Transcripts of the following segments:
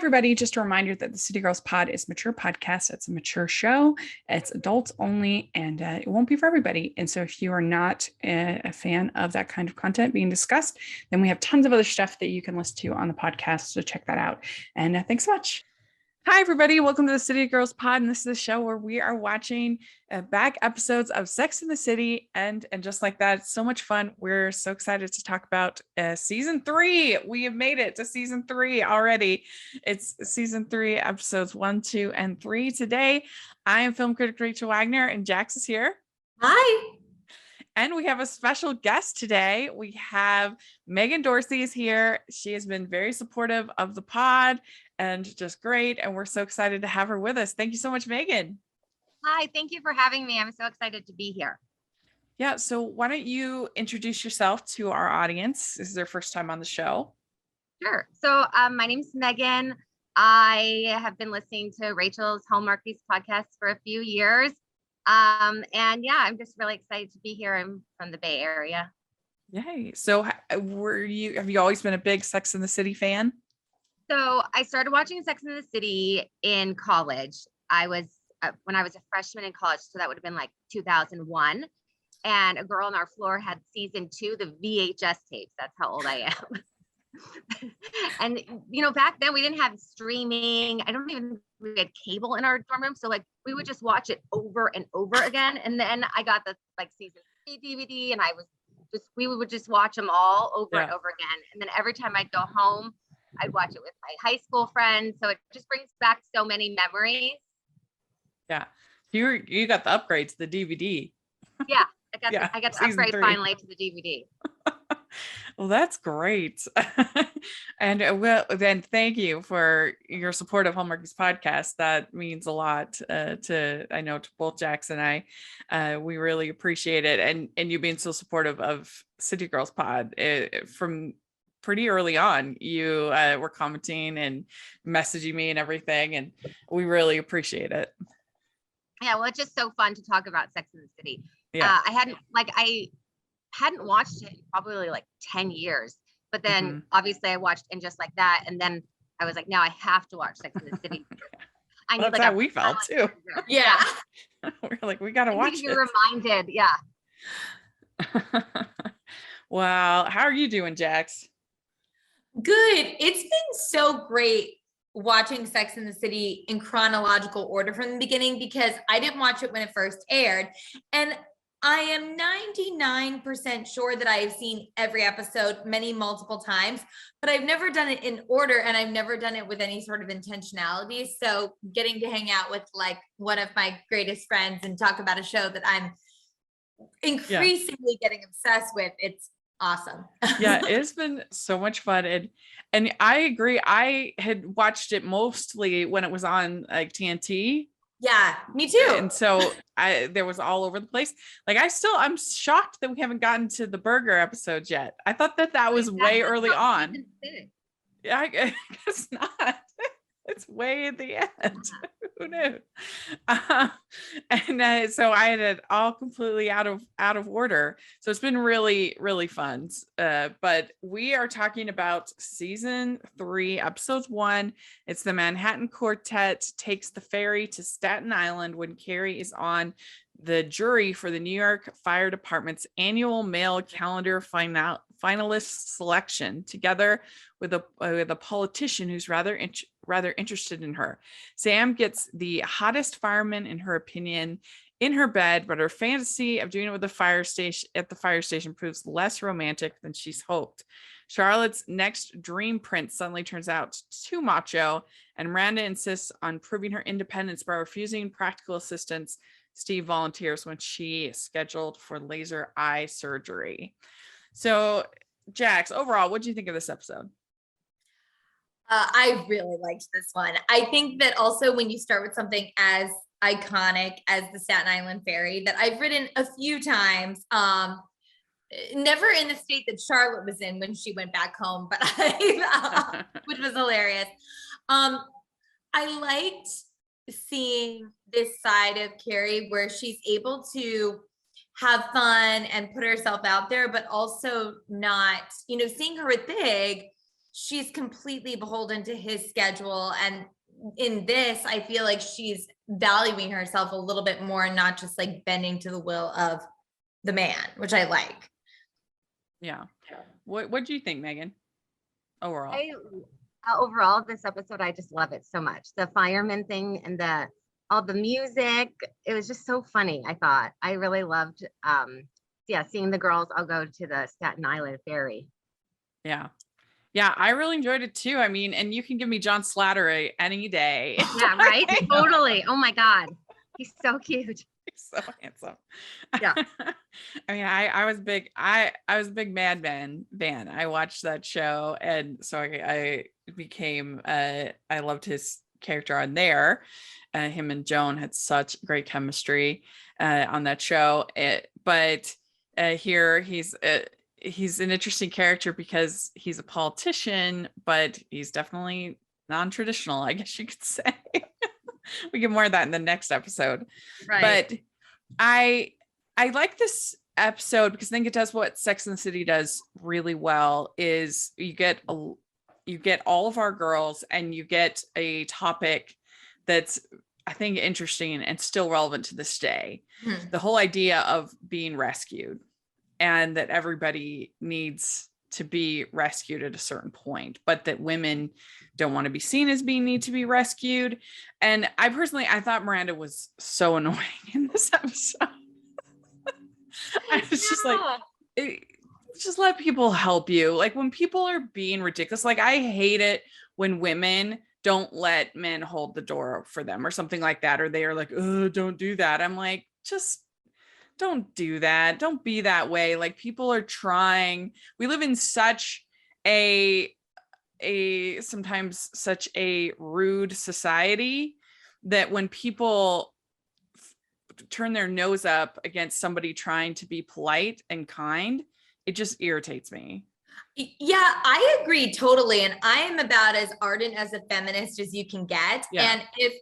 everybody. Just a reminder that the City Girls Pod is a mature podcast. It's a mature show. It's adults only, and it won't be for everybody. And so if you are not a fan of that kind of content being discussed, then we have tons of other stuff that you can listen to on the podcast. So check that out. And thanks so much. Hi, everybody. Welcome to the City Girls Pod. And this is a show where we are watching back episodes of Sex and the City. And just like that, it's so much fun. We're so excited to talk about season 3. We have made it to season 3 already. It's season 3, episodes 1, 2, and 3. Today, I am film critic Rachel Wagner, and Jax is here. Hi. And we have a special guest today. We have Megan Dorsey is here. She has been very supportive of the pod and just great. And we're so excited to have her with us. Thank you so much, Megan. Hi, thank you for having me. I'm so excited to be here. Yeah, so why don't you introduce yourself to our audience? This is their first time on the show. Sure. So my name's Megan. I have been listening to Rachel's Hallmarkies podcast for a few years. And yeah, I'm just really excited to be here. I'm from the Bay Area. Yay. So have you always been a big Sex and the City fan? So I started watching Sex and the City in college. I was when I was a freshman in college, so that would have been like 2001. And a girl on our floor had season 2, the VHS tapes. That's how old I am. And back then we didn't have streaming. I don't even we had cable in our dorm room, so like we would just watch it over and over again. And then I got the season 3 DVD, and we would just watch them all over and over again. And then every time I'd go home, I'd watch it with my high school friends. So it just brings back so many memories. Yeah, you got the upgrade to the DVD. Yeah, I got the upgrade 3. Finally to the DVD. Well, that's great. And then thank you for your support of Hallmarkies podcast. That means a lot to both Jax and I. We really appreciate it. And you being so supportive of City Girls Pod from pretty early on. You were commenting and messaging me and everything. And we really appreciate it. Yeah, well, it's just so fun to talk about Sex and the City. Yeah. I hadn't watched it in probably 10 years, but then obviously I watched And Just Like That, and then I was like, now I have to watch Sex and the City. I need that's how we felt too. Yeah. We're like, we gotta watch it. You're reminded. Yeah. Wow. How are you doing, Jax? Good. It's been so great watching Sex and the City in chronological order from the beginning, because I didn't watch it when it first aired. And I am 99% sure that I have seen every episode multiple times, but I've never done it in order, and I've never done it with any sort of intentionality. So getting to hang out with one of my greatest friends and talk about a show that I'm increasingly getting obsessed with, it's awesome. Yeah, it's been so much fun. And I agree. I had watched it mostly when it was on TNT. Yeah, me too. And so there was all over the place. I'm shocked that we haven't gotten to the burger episodes yet. I thought that was way early on. Yeah, I guess not. It's way at the end. Who knew? And so I had it all completely out of order. So it's been really, really fun. But we are talking about season 3, episode 1. It's the Manhattan Quartet takes the ferry to Staten Island when Carrie is on the jury for the New York Fire Department's annual mail calendar finalist selection, together with a politician who's rather interested in her. Sam gets the hottest fireman in her opinion in her bed, but her fantasy of doing it with the fire station proves less romantic than she's hoped. Charlotte's next dream prince suddenly turns out too macho, and Miranda insists on proving her independence by refusing practical assistance. Steve volunteers when she is scheduled for laser eye surgery. So, Jax, overall, what do you think of this episode? I really liked this one. I think that also when you start with something as iconic as the Staten Island Ferry that I've ridden a few times, never in the state that Charlotte was in when she went back home, but which was hilarious. I liked seeing this side of Carrie where she's able to have fun and put herself out there, but also not, seeing her at Big, she's completely beholden to his schedule. And in this, I feel like she's valuing herself a little bit more and not just like bending to the will of the man, which I like. Yeah. What do you think, Megan? Overall? Overall, this episode, I just love it so much. The fireman thing and all the music, it was just so funny. I thought I really loved, seeing the girls all go to the Staten Island ferry. Yeah. Yeah, I really enjoyed it too. I mean, and you can give me John Slattery any day. Yeah, right? Totally. Oh my God. He's so cute. He's so handsome. Yeah. I mean, I was a big Mad Men fan. I watched that show, and so I became I loved his character on there. Him and Joan had such great chemistry on that show. But here he's an interesting character because he's a politician, but he's definitely non-traditional, I guess you could say. We get more of that in the next episode. Right. But I like this episode because I think it does what Sex and the City does really well, is you get all of our girls and you get a topic that's, I think, interesting and still relevant to this day. The whole idea of being rescued, and that everybody needs to be rescued at a certain point, but that women don't want to be seen as need to be rescued. And I thought Miranda was so annoying in this episode. I was just like, just let people help you. Like when people are being ridiculous, like I hate it when women don't let men hold the door for them or something like that. Or they are like, oh, don't do that. I'm like, just don't do that. Don't be that way. Like people are trying. We live in such sometimes such a rude society that when people turn their nose up against somebody trying to be polite and kind, it just irritates me. Yeah, I agree totally. And I am about as ardent as a feminist as you can get. Yeah. And if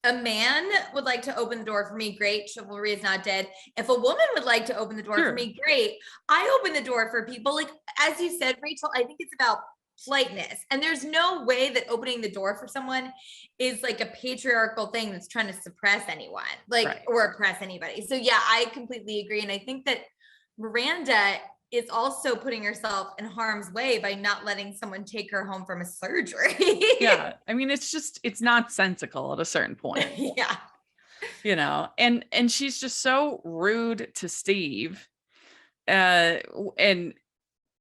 a man would like to open the door for me, great. Chivalry is not dead. If a woman would like to open the door for me, great. I open the door for people. Like, as you said, Rachel, I think it's about politeness. And there's no way that opening the door for someone is like a patriarchal thing that's trying to suppress anyone, like, or oppress anybody. So yeah, I completely agree. And I think that Miranda is also putting herself in harm's way by not letting someone take her home from a surgery. Yeah. I mean, it's nonsensical at a certain point. Yeah. You know, and she's just so rude to Steve. And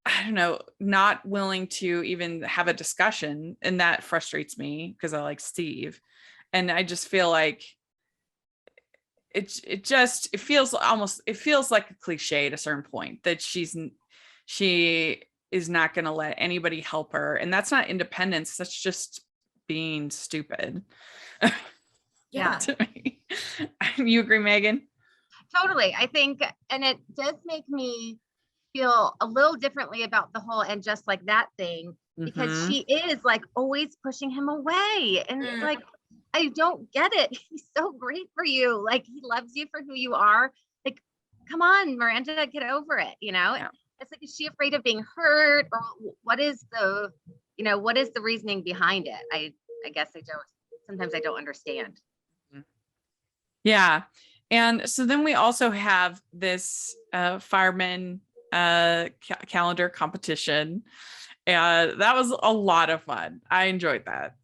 I don't know, not willing to even have a discussion. And that frustrates me because I like Steve. And I just feel like it feels like a cliche at a certain point that she is not going to let anybody help her. And that's not independence. That's just being stupid. Yeah. To me. You agree, Megan? Totally. I think, and it does make me feel a little differently about the whole and just like that thing, because she is like always pushing him away. And it's like, I don't get it. He's so great for you. Like he loves you for who you are. Like, come on, Miranda, get over it. You know, it's like, is she afraid of being hurt, or what is the reasoning behind it? I guess sometimes I don't understand. Yeah. And so then we also have this fireman calendar competition. That was a lot of fun. I enjoyed that.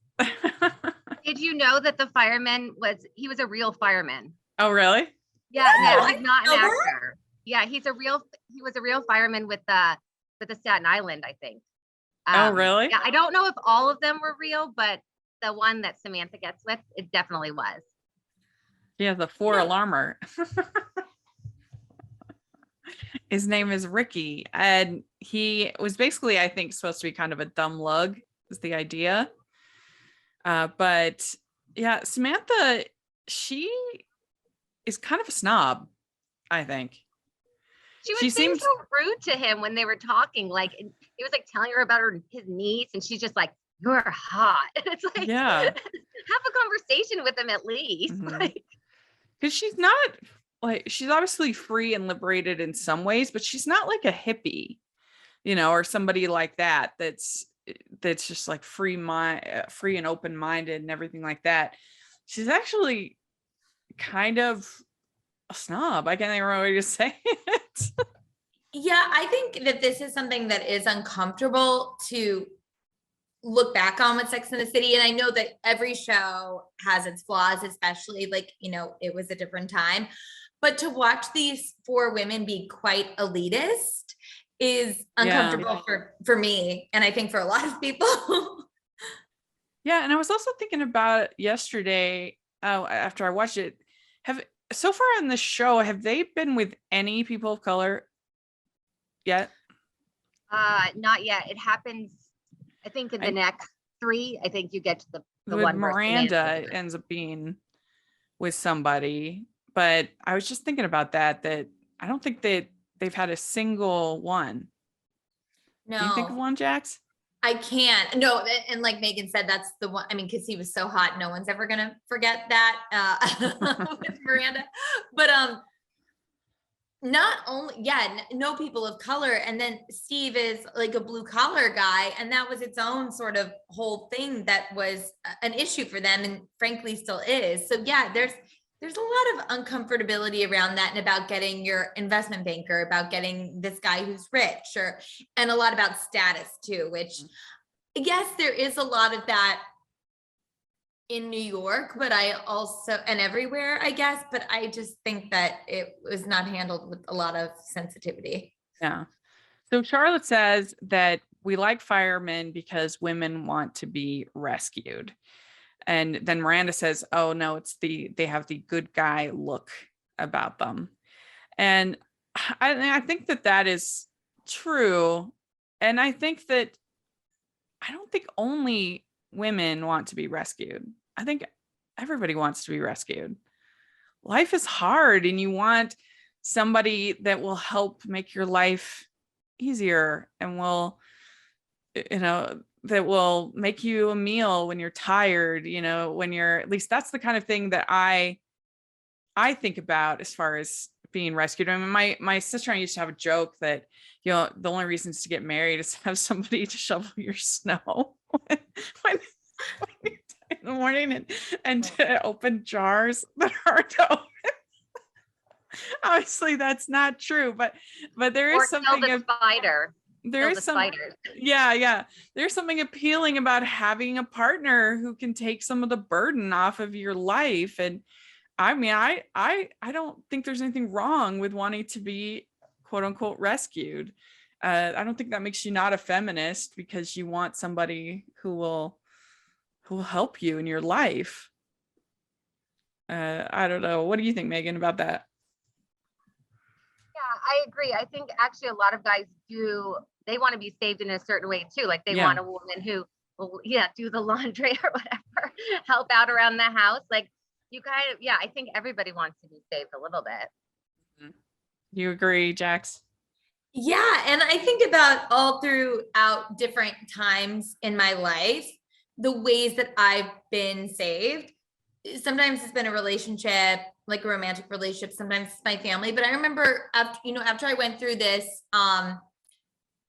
Did you know that the fireman was a real fireman? Oh, really? Yeah, no, he's not an actor. Yeah, he was a real fireman with the Staten Island, I think. Oh, really? Yeah, I don't know if all of them were real, but the one that Samantha gets with, it definitely was. Yeah, the 4-alarmer. His name is Ricky, and he was basically, I think, supposed to be kind of a dumb lug, is the idea. But yeah, Samantha, she is kind of a snob, I think. She seemed so rude to him when they were talking. Like he was like telling her about his niece, and she's just like, "You're hot." It's like, yeah, have a conversation with him at least. Like, because she's obviously free and liberated in some ways, but she's not like a hippie, you know, or somebody like that. that's just like free and open-minded and everything like that. She's actually kind of a snob. I can't even remember way to say it. Yeah, I think that this is something that is uncomfortable to look back on with Sex and the City. And I know that every show has its flaws, especially like, it was a different time. But to watch these four women be quite elitist is uncomfortable for me. And I think for a lot of people. Yeah. And I was also thinking about it yesterday, after I watched it, so far in the show, have they been with any people of color yet? Not yet. It happens, I think, in the next 3. I think you get to the with one Miranda ends up being with somebody. But I was just thinking about that I don't think that they've had a single one. No. Can you think of one, Jax? I can't. No, and like Megan said, that's the one. I mean, because he was so hot, no one's ever gonna forget that with Miranda. But not only, no people of color, and then Steve is like a blue collar guy, and that was its own sort of whole thing that was an issue for them, and frankly still is. So yeah, there's a lot of uncomfortability around that, and about getting your investment banker, about getting this guy who's rich, and a lot about status too, which yes, there is a lot of that in New York, but I also, and everywhere, I guess, but I just think that it was not handled with a lot of sensitivity. Yeah. So Charlotte says that we like firemen because women want to be rescued. And then Miranda says, oh no, they have the good guy look about them. And I think that is true. And I think that I don't think only women want to be rescued. I think everybody wants to be rescued. Life is hard and you want somebody that will help make your life easier and that will make you a meal when you're tired, when you're, at least that's the kind of thing that I think about as far as being rescued. I mean, my sister and I used to have a joke that, the only reasons to get married is to have somebody to shovel your snow when in the morning and to open jars that are hard to open. Obviously that's not true, but there is something kill the spider. There is some spiders. Yeah. There's something appealing about having a partner who can take some of the burden off of your life. And I mean, I don't think there's anything wrong with wanting to be quote unquote rescued. I don't think that makes you not a feminist because you want somebody who will help you in your life. I don't know. What do you think, Megan, about that? Yeah, I agree. I think actually a lot of guys they want to be saved in a certain way too. Like they want a woman who will, do the laundry or whatever, help out around the house. Like you kind of, I think everybody wants to be saved a little bit. You agree, Jax? Yeah. And I think about all throughout different times in my life, the ways that I've been saved. Sometimes it's been a relationship, like a romantic relationship. Sometimes it's my family. But I remember after I went through this,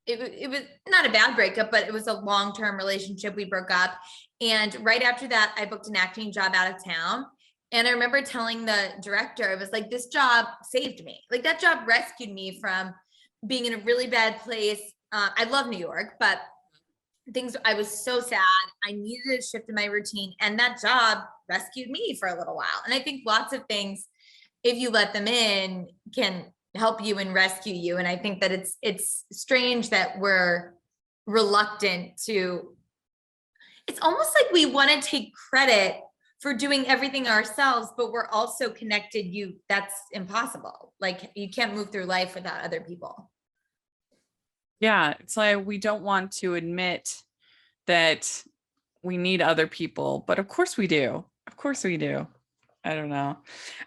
it was not a bad breakup, but it was a long-term relationship. We broke up. And right after that, I booked an acting job out of town. And I remember telling the director, I was like, this job saved me. Like that job rescued me from being in a really bad place. I love New York, but I was so sad. I needed a shift in my routine, and that job rescued me for a little while. And I think lots of things, if you let them in, can help you and rescue you. And I think that it's strange that we're reluctant to, it's almost like we want to take credit for doing everything ourselves, but we're also connected. That's impossible. Like you can't move through life without other people. Yeah, it's like we don't want to admit that we need other people, but of course we do. Of course we do. I don't know.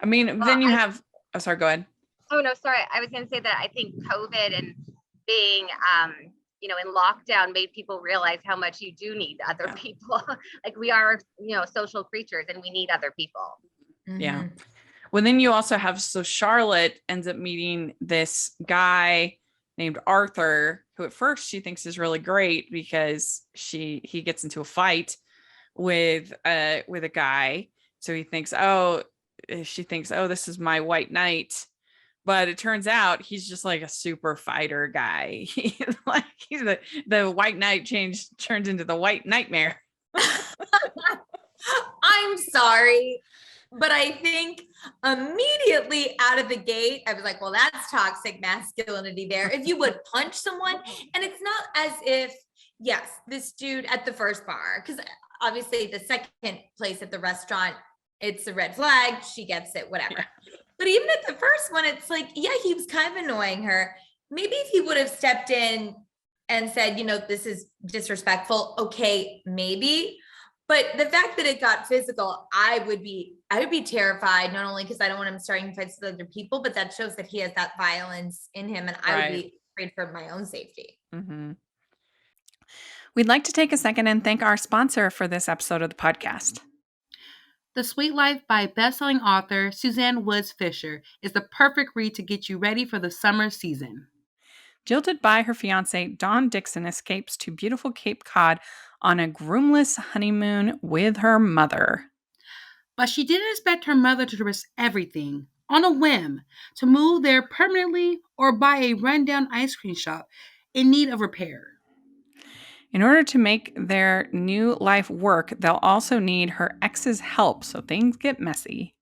I mean, then you have, oh, sorry, go ahead. Oh, no, sorry. I was going to say that I think COVID and being, in lockdown made people realize how much you do need other people. Like we are, social creatures and we need other people. Yeah. Mm-hmm. Well, then you also have, so Charlotte ends up meeting this guy named Arthur, who at first she thinks is really great because he gets into a fight with a guy. So she thinks, oh, this is my white knight. But it turns out he's just like a super fighter guy. Like he's the white knight turns into the white nightmare. I'm sorry, but I think immediately out of the gate, I was like, well, that's toxic masculinity there. If you would punch someone, and it's not as if, yes, this dude at the first bar, because obviously the second place at the restaurant, it's a red flag. She gets it, whatever. Yeah. But even at the first one, it's like, yeah, he was kind of annoying her. Maybe if he would have stepped in and said, this is disrespectful. Okay, maybe. But the fact that it got physical, I would be terrified, not only because I don't want him starting fights with other people, but that shows that he has that violence in him. And I would be afraid for my own safety. Mm-hmm. We'd like to take a second and thank our sponsor for this episode of the podcast. The Sweet Life by bestselling author Suzanne Woods Fisher is the perfect read to get you ready for the summer season. Jilted by her fiancé, Dawn Dixon escapes to beautiful Cape Cod on a groomless honeymoon with her mother. But she didn't expect her mother to risk everything, on a whim, to move there permanently or buy a rundown ice cream shop in need of repair. In order to make their new life work, they'll also need her ex's help, so things get messy.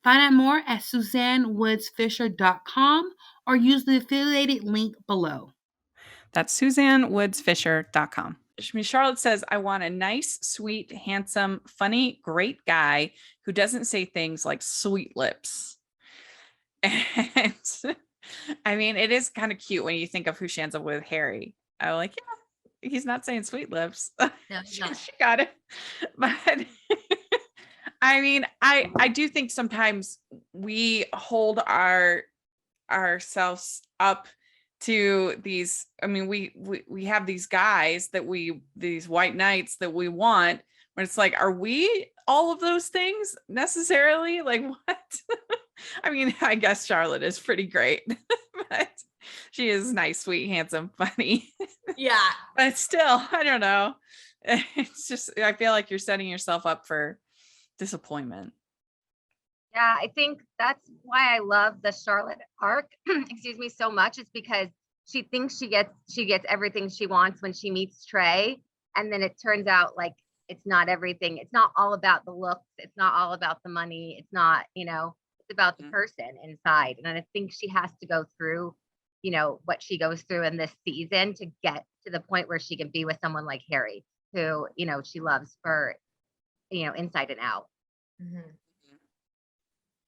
Find out more at SuzanneWoodsFisher.com or use the affiliated link below. That's SuzanneWoodsFisher.com. Charlotte says, I want a nice, sweet, handsome, funny, great guy who doesn't say things like sweet lips. And I mean, it is kind of cute when you think of who she ends up with, Harry. I'm like, yeah. He's not saying sweet lips. No, she got it. But I mean, I do think sometimes we hold ourselves up to these. I mean, we have these guys these white knights that we want, when it's like, are we all of those things necessarily? Like what? I mean, I guess Charlotte is pretty great, but she is nice, sweet, handsome, funny. Yeah. But still, I don't know. It's just, I feel like you're setting yourself up for disappointment. Yeah, I think that's why I love the Charlotte arc, so much. It's because she thinks she gets everything she wants when she meets Trey. And then it turns out like it's not everything. It's not all about the looks. It's not all about the money. It's not, it's about the person inside. And I think she has to go through what she goes through in this season to get to the point where she can be with someone like Harry, who, she loves for, inside and out. Mm-hmm.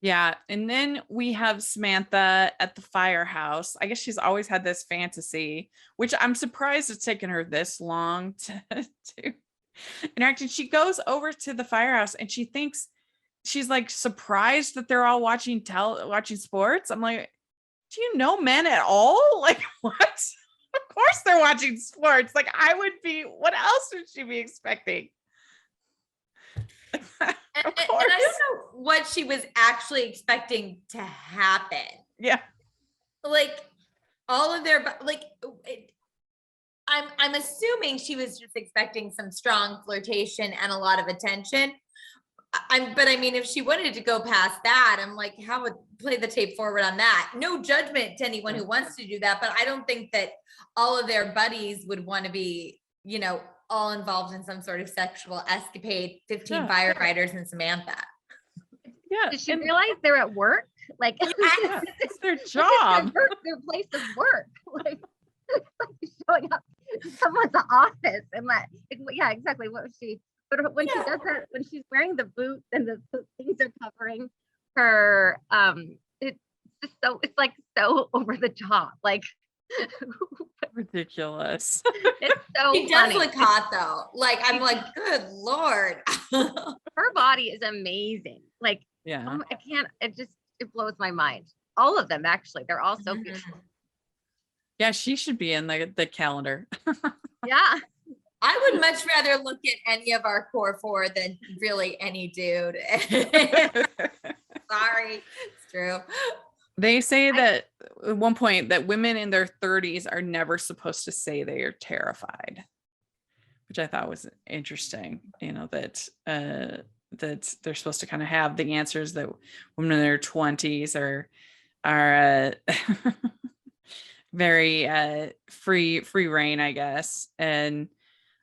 Yeah. And then we have Samantha at the firehouse. I guess she's always had this fantasy, which I'm surprised it's taken her this long to interact. And she goes over to the firehouse and she thinks, she's like surprised that they're all watching sports. I'm like, do you know men at all? Like what? Of course they're watching sports. Like I would be, what else would she be expecting? And I don't know what she was actually expecting to happen. Yeah. Like all of their, like, I'm assuming she was just expecting some strong flirtation and a lot of attention. But I mean, if she wanted to go past that, I'm like, how would play the tape forward on that? No judgment to anyone who wants to do that, but I don't think that all of their buddies would want to be, all involved in some sort of sexual escapade. 15 firefighters and Samantha. Yeah. Did she realize they're at work? Like it's their job. Their place of work. Like showing up in someone's office and yeah, exactly. What was she? But when she does that, when she's wearing the boots and the things are covering her, it's just so over the top, like ridiculous. It's so She does look hot though. Like I'm like, good Lord. Her body is amazing. Like, yeah, I can't. It blows my mind. All of them actually, they're all so beautiful. Yeah, she should be in the calendar. Yeah. I would much rather look at any of our core four than really any dude. Sorry, it's true. They say that at one point that women in their 30s are never supposed to say they are terrified, which I thought was interesting. That that they're supposed to kind of have the answers that women in their 20s are very free reign, I guess. And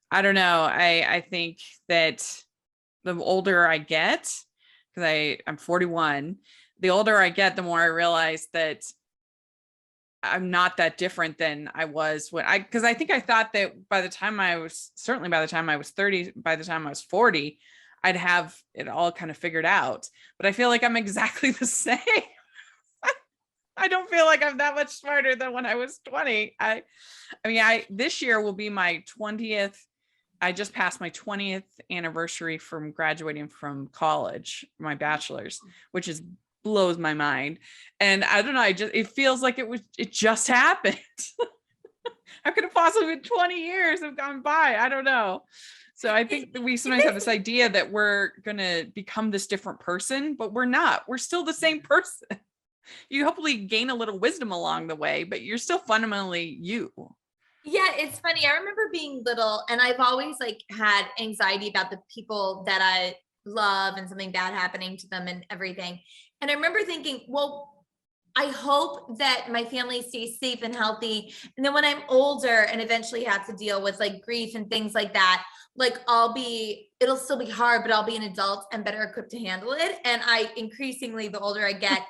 I don't know. I think that the older I get, because I'm 41, the older I get, the more I realize that I'm not that different than I was because I think I thought that by the time I was 30, by the time I was 40, I'd have it all kind of figured out. But I feel like I'm exactly the same. I don't feel like I'm that much smarter than when I was 20. I mean, this year will be my 20th. I just passed my 20th anniversary from graduating from college, my bachelor's, which blows my mind. And I don't know, it feels like it just happened. How could it possibly been 20 years have gone by? I don't know. So I think that we sometimes have this idea that we're going to become this different person, but we're not. We're still the same person. You hopefully gain a little wisdom along the way, but you're still fundamentally you. Yeah, it's funny. I remember being little and I've always had anxiety about the people that I love and something bad happening to them and everything. And I remember thinking, well, I hope that my family stays safe and healthy. And then when I'm older and eventually have to deal with grief and things like that, it'll still be hard, but I'll be an adult and better equipped to handle it. And I increasingly, the older I get,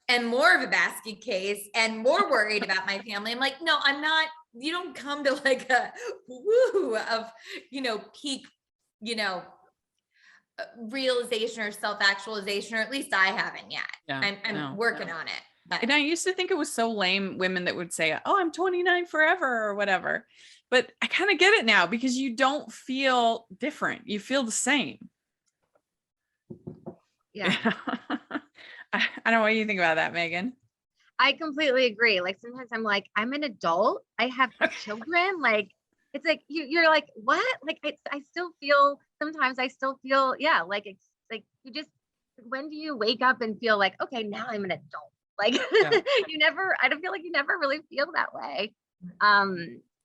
and more of a basket case and more worried about my family. I'm like, no, I'm not. You don't come to a woo of, peak, realization or self-actualization, or at least I haven't yet. Yeah, I'm working on it. But. And I used to think it was so lame, women that would say, oh, I'm 29 forever or whatever. But I kind of get it now because you don't feel different. You feel the same. Yeah. I don't know what you think about that, Megan. I completely agree. Sometimes I'm like, I'm an adult. I have children. It's you're like, what? I still feel, sometimes I still feel, yeah. It's you just, when do you wake up and feel like, okay, now I'm an adult? Yeah. I don't feel like you never really feel that way.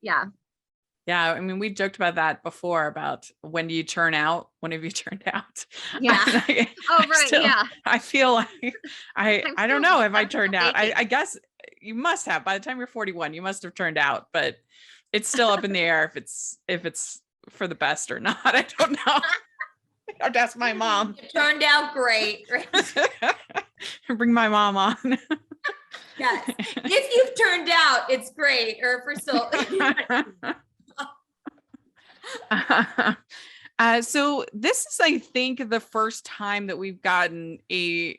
Yeah. Yeah. I mean, we joked about that before about when do you turn out? When have you turned out? Yeah. Yeah. I feel like I don't know if I turned out. I guess you must have. By the time you're 41, you must have turned out, but it's still up in the air if it's for the best or not. I don't know. I have to ask my mom. It turned out great. Bring my mom on. Yes. If you've turned out, it's great. Or if we're still. So this is, I think, the first time that we've gotten a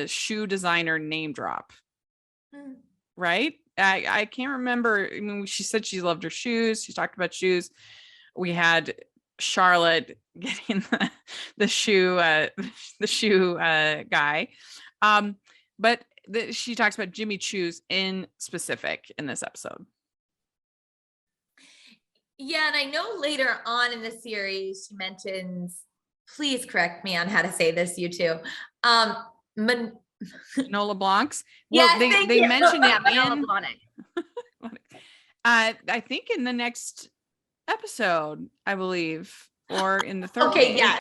shoe designer name drop, right? I can't remember. I mean, she said she loved her shoes. She talked about shoes. We had Charlotte getting the shoe guy, but she talks about Jimmy Choos in specific in this episode. Yeah, and I know later on in the series she mentions, please correct me on how to say this, you two. Manola Blancs. Well, yeah, they mention it in I think in the next episode, I believe, or in the third. Okay, yeah.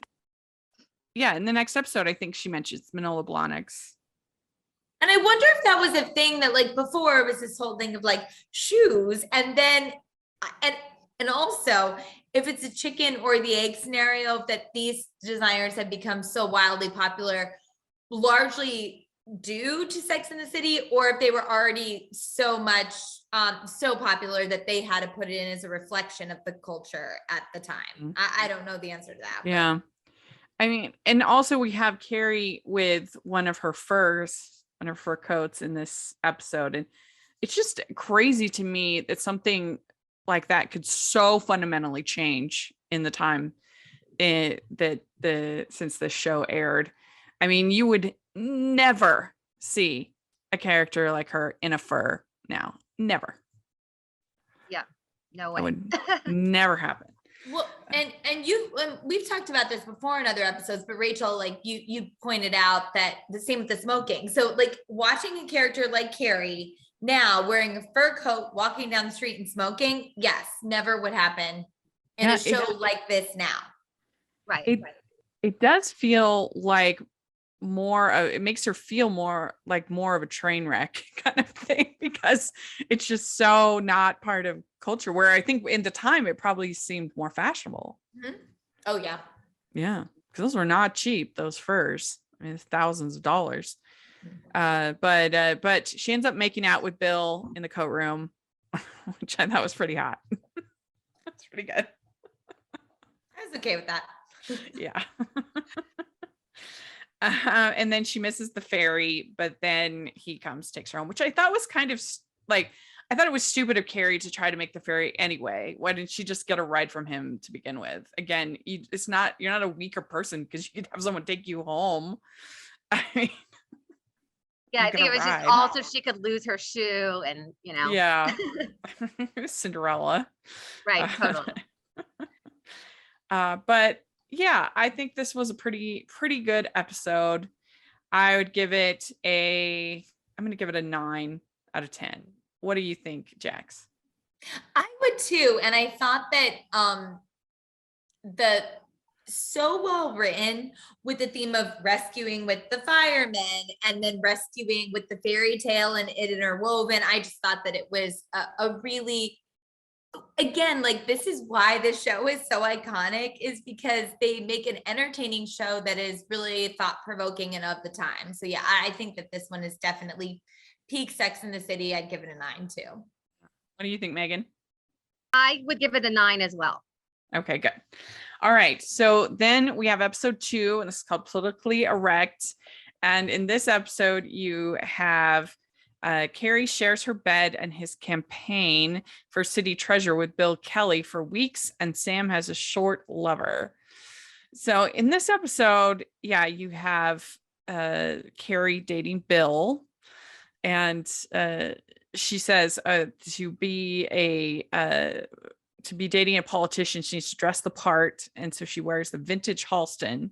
Yeah, in the next episode, I think she mentions Manola Blahniks. And I wonder if that was a thing that before it was this whole thing of shoes, and then and also if it's a chicken or the egg scenario, that these designers have become so wildly popular, largely due to Sex and the City, or if they were already so popular that they had to put it in as a reflection of the culture at the time. I don't know the answer to that. Yeah. But. I mean, and also we have Carrie with one of her fur coats in this episode. And it's just crazy to me that something like that could so fundamentally change in the time since the show aired. I mean, you would never see a character like her in a fur now. Never. Yeah. No way. It would never happen. Well, and we've talked about this before in other episodes, but Rachel, like you pointed out that the same with the smoking. So like watching a character like Carrie now wearing a fur coat, walking down the street and smoking, yes, never would happen in a show like this now. Right. It does feel like it makes her feel more of a train wreck kind of thing, because it's just so not part of culture, where I think in the time it probably seemed more fashionable. Mm-hmm. Oh yeah, because those were not cheap, those furs. I mean, it's thousands of dollars. But she ends up making out with Bill in the coat room, which I thought was pretty hot. That's pretty good. I was okay with that. Yeah. And then she misses the ferry, but then he comes, takes her home, which I thought was kind of like, I thought it was stupid of Carrie to try to make the ferry anyway. Why didn't she just get a ride from him to begin with? Again, you're not a weaker person because you could have someone take you home. I mean, yeah, I think it was just also she could lose her shoe and, Yeah. Cinderella. Right, totally. But yeah, I think this was a pretty good episode. I would give it I'm going to give it a 9 out of 10. What do you think, Jax? I would too. And I thought that the so well written with the theme of rescuing with the firemen and then rescuing with the fairy tale and it interwoven. I just thought that it was a really, again, like this is why this show is so iconic, is because they make an entertaining show that is really thought-provoking and of the time. So yeah, I think that this one is definitely peak Sex in the City. I'd give it a 9 too. What do you think, Megan? I would give it a 9 as well. Okay, good. All right. So then we have episode 2, and this is called Politically Erect. And in this episode, you have Carrie shares her bed and his campaign for city treasurer with Bill Kelly for weeks, and Sam has a short lover. So in this episode, yeah, you have Carrie dating Bill, and she says to be dating a politician, she needs to dress the part, and so she wears the vintage Halston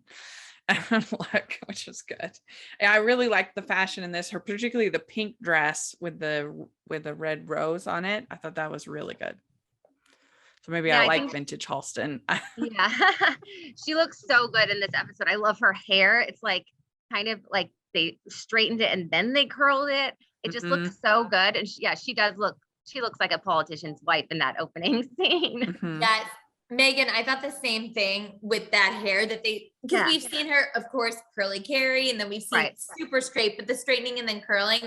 look, which is good. I really like the fashion in this, particularly the pink dress with the red rose on it. I thought that was really good. So maybe I like vintage Halston. Yeah, she looks so good in this episode. I love her hair. It's like kind of like they straightened it and then they curled it. It just looks so good. And she looks like a politician's wife in that opening scene. Mm-hmm. Yes. Megan, I thought the same thing with that hair because we've seen her, of course, curly Carrie, and then we've seen super straight, but the straightening and then curling.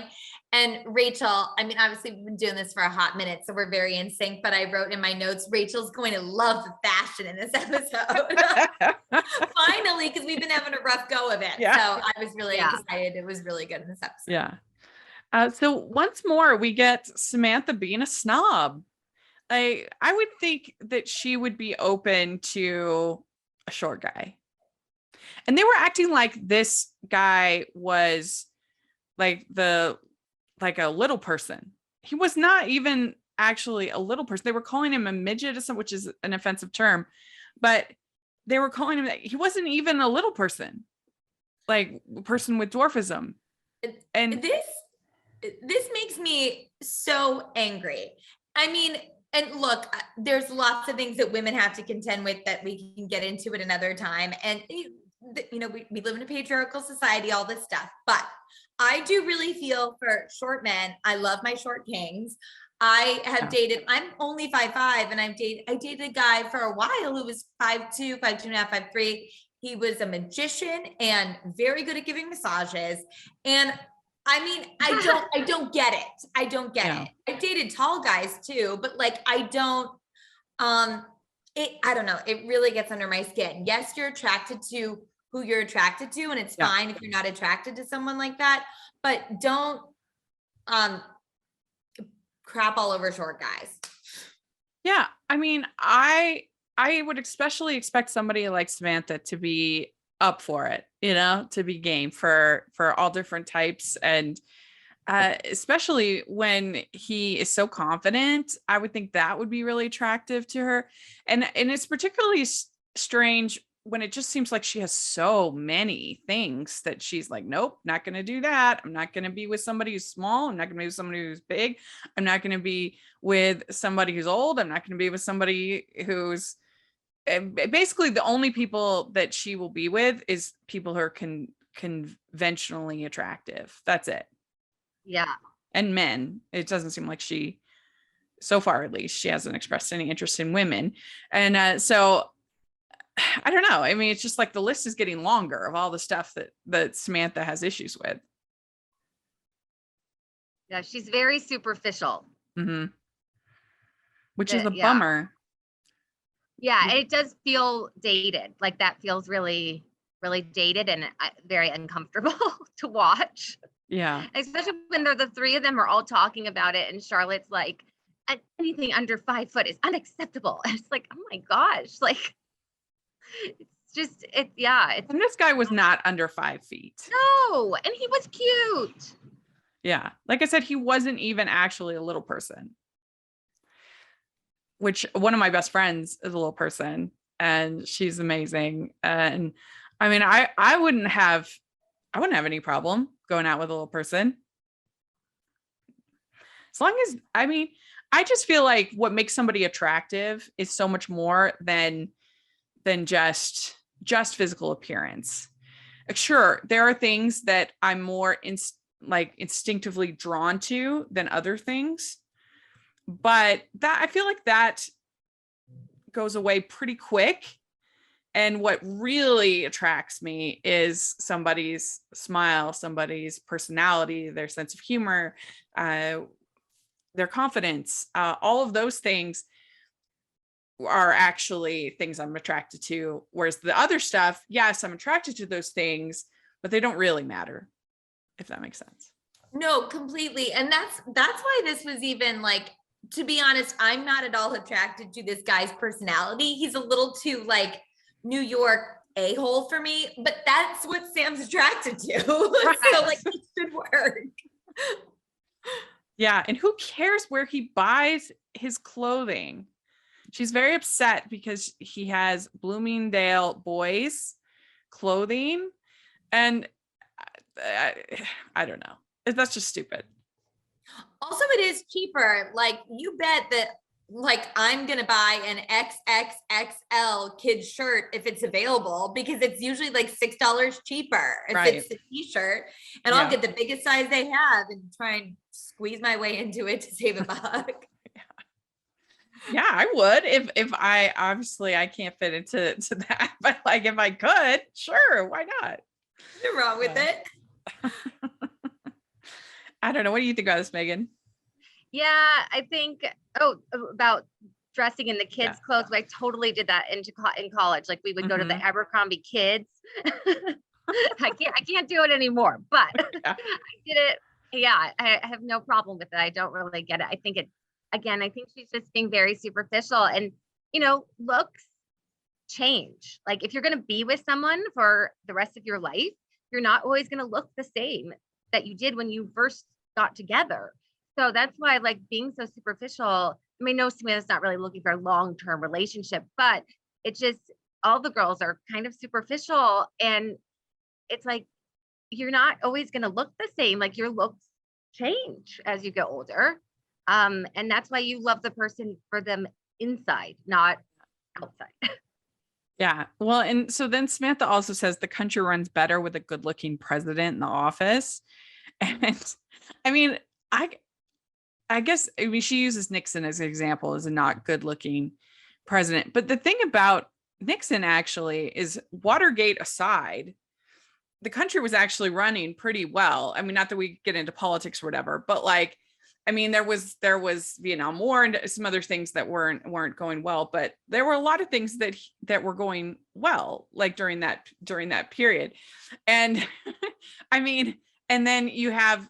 And Rachel, I mean, obviously we've been doing this for a hot minute, so we're very in sync, but I wrote in my notes, Rachel's going to love the fashion in this episode. Finally, because we've been having a rough go of it. Yeah. So I was really excited. It was really good in this episode. Yeah. So once more, we get Samantha being a snob. I would think that she would be open to a short guy. And they were acting like this guy was like a little person. He was not even actually a little person. They were calling him a midget, which is an offensive term, but they were calling him that. He wasn't even a little person, like a person with dwarfism. And this makes me so angry. I mean, and look, there's lots of things that women have to contend with that we can get into at another time. And, we live in a patriarchal society, all this stuff, but I do really feel for short men. I love my short kings. I have dated, I'm only 5'5", and I dated a guy for a while who was 5'2", 5'2.5", 5'3". He was a magician and very good at giving massages. And I mean, I don't get it. I don't get it. I dated tall guys too, but like, I don't know. It really gets under my skin. Yes, you're attracted to who you're attracted to, and it's fine if you're not attracted to someone like that, but don't crap all over short guys. Yeah. I mean, I would especially expect somebody like Samantha to be up for it, to be game for all different types. And Especially when he is so confident. I would think that would be really attractive to her. And it's particularly strange when it just seems like she has so many things that she's like, nope, not going to do that. I'm not going to be with somebody who's small. I'm not going to be with somebody who's big. I'm not going to be with somebody who's old. I'm not going to be with somebody who's basically the only people that she will be with is people who are conventionally attractive. That's it. Yeah. And men. It doesn't seem like she, so far at least, she hasn't expressed any interest in women. And so I don't know. I mean, it's just like the list is getting longer of all the stuff that Samantha has issues with. Yeah, she's very superficial. Mm-hmm. Which is a Yeah. bummer. Yeah, and it does feel dated. Like that feels really, really dated and very uncomfortable to watch. Yeah. Especially when the three of them are all talking about it, and Charlotte's like, anything under 5 foot is unacceptable. And it's like, oh my gosh, like it's just it's And this guy was not under 5 feet. no, and he was cute. Yeah. Like I said, he wasn't even actually a little person. Which one of my best friends is a little person, and she's amazing. And I mean, I wouldn't have any problem going out with a little person. As long as, I mean, I just feel like what makes somebody attractive is so much more than just physical appearance. Sure, there are things that I'm more instinctively drawn to than other things, but that I feel like that goes away pretty quick. And what really attracts me is somebody's smile, somebody's personality, their sense of humor, their confidence. All of those things are actually things I'm attracted to. Whereas the other stuff, yes, I'm attracted to those things, but they don't really matter, if that makes sense. No, completely. And that's why this was even like, to be honest, I'm not at all attracted to this guy's personality. He's a little too like New York a-hole for me, but that's what Sam's attracted to. Right. So like it should work. Yeah. And who cares where he buys his clothing? She's very upset because he has Bloomingdale boys clothing. And I don't know. That's just stupid. Also, it is cheaper. Like you bet that like I'm going to buy an XXXL kid shirt if it's available, because it's usually like $6 cheaper if it's a t-shirt, and I'll get the biggest size they have and try and squeeze my way into it to save a buck. Yeah, I would if I obviously I can't fit into that, but like if I could, sure, why not? Nothing wrong with it. I don't know. What do you think about this, Megan? Yeah, I think about dressing in the kids' clothes. I totally did that in college. Like we would go to the Abercrombie Kids. I can't do it anymore, but I did it. Yeah, I have no problem with it. I don't really get it. I think I think she's just being very superficial, and looks change. Like if you're going to be with someone for the rest of your life, you're not always going to look the same that you did when you first got together. So that's why like being so superficial. I mean, no, Samantha's not really looking for a long-term relationship, but it's just all the girls are kind of superficial, and it's like you're not always going to look the same. Like your looks change as you get older. And that's why you love the person for them inside, not outside. Yeah. Well, and so then Samantha also says the country runs better with a good-looking president in the office. And I mean, I guess she uses Nixon as an example as a not good-looking president. But the thing about Nixon actually is, Watergate aside, the country was actually running pretty well. I mean, not that we get into politics or whatever, but like, I mean, there was Vietnam War and some other things that weren't going well, but there were a lot of things that were going well, like during that period. And I mean, and then you have,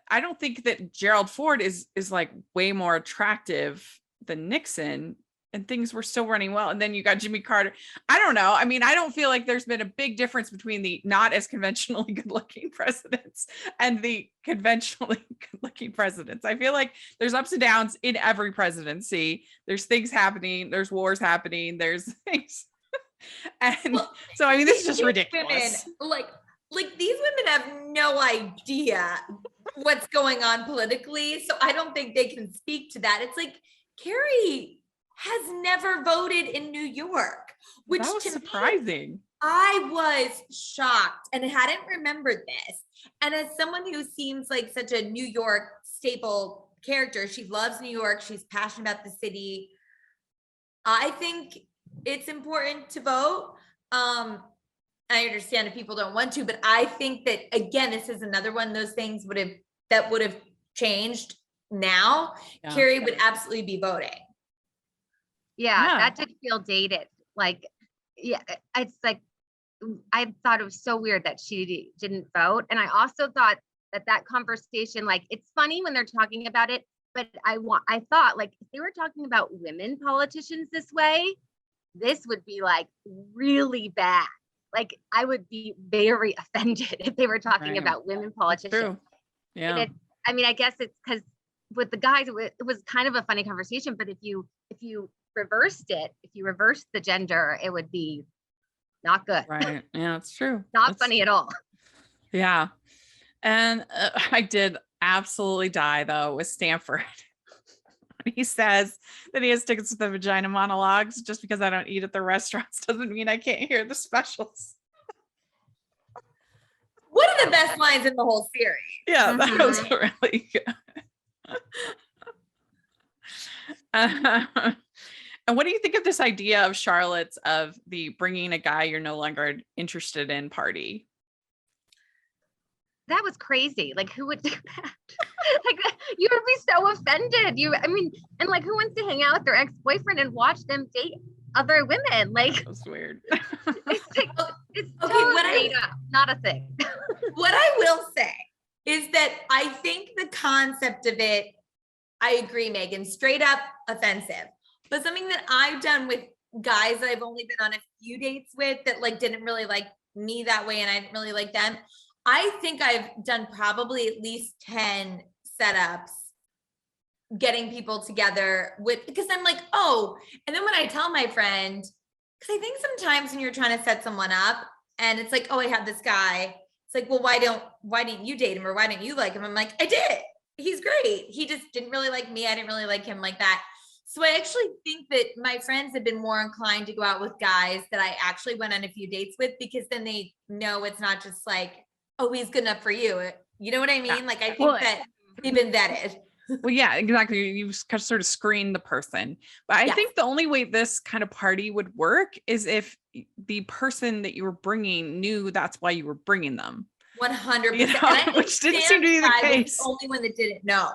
I don't think that Gerald Ford is like way more attractive than Nixon and things were still running well. And then you got Jimmy Carter. I don't know. I mean, I don't feel like there's been a big difference between the not as conventionally good looking presidents and the conventionally good looking presidents. I feel like there's ups and downs in every presidency. There's things happening, there's wars happening, there's things. And so, I mean, this is just ridiculous. Women, like these women have no idea what's going on politically. So I don't think they can speak to that. It's like, Carrie has never voted in New York, which that was surprising. I was shocked and hadn't remembered this. And as someone who seems like such a New York staple character, she loves New York. She's passionate about the city. I think it's important to vote. I understand if people don't want to, but I think that, again, this is another one of those things that would have changed now. Yeah. Carrie would absolutely be voting. Yeah, that did feel dated. Like, yeah, it's like, I thought it was so weird that she didn't vote. And I also thought that conversation, like, it's funny when they're talking about it, but I thought, like, if they were talking about women politicians this way, this would be like really bad. Like, I would be very offended if they were talking about women politicians. True. Yeah. I mean, I guess it's because with the guys, it was kind of a funny conversation, but if you reversed it, if you reversed the gender, it would be not good. Right. Yeah, it's true. Not funny at all. Yeah. And I did absolutely die though with Stanford. He says that he has tickets to the vagina monologues. Just because I don't eat at the restaurants doesn't mean I can't hear the specials. One of the best lines in the whole series. Yeah, that was really good. And what do you think of this idea of Charlotte's of the bringing a guy you're no longer interested in party? That was crazy. Like, who would do that? Like, you would be so offended. And like, who wants to hang out with their ex-boyfriend and watch them date other women? Like, that's weird. It's totally not a thing. What I will say is that I think the concept of it, I agree, Megan, straight up offensive. But something that I've done with guys that I've only been on a few dates with that like didn't really like me that way and I didn't really like them. I think I've done probably at least 10 setups getting people together with, because I'm like, oh, and then when I tell my friend, because I think sometimes when you're trying to set someone up and it's like, oh, I have this guy. It's like, well, why didn't you date him or why didn't you like him? I'm like, I did. He's great. He just didn't really like me. I didn't really like him like that. So I actually think that my friends have been more inclined to go out with guys that I actually went on a few dates with, because then they know it's not just like, oh, he's good enough for you. You know what I mean? Yeah. Like, I think that they've been vetted. Well, yeah, exactly. You sort of screen the person. But I think the only way this kind of party would work is if the person that you were bringing knew that's why you were bringing them. 100%. You know, which didn't seem to be the case. The only one that didn't know,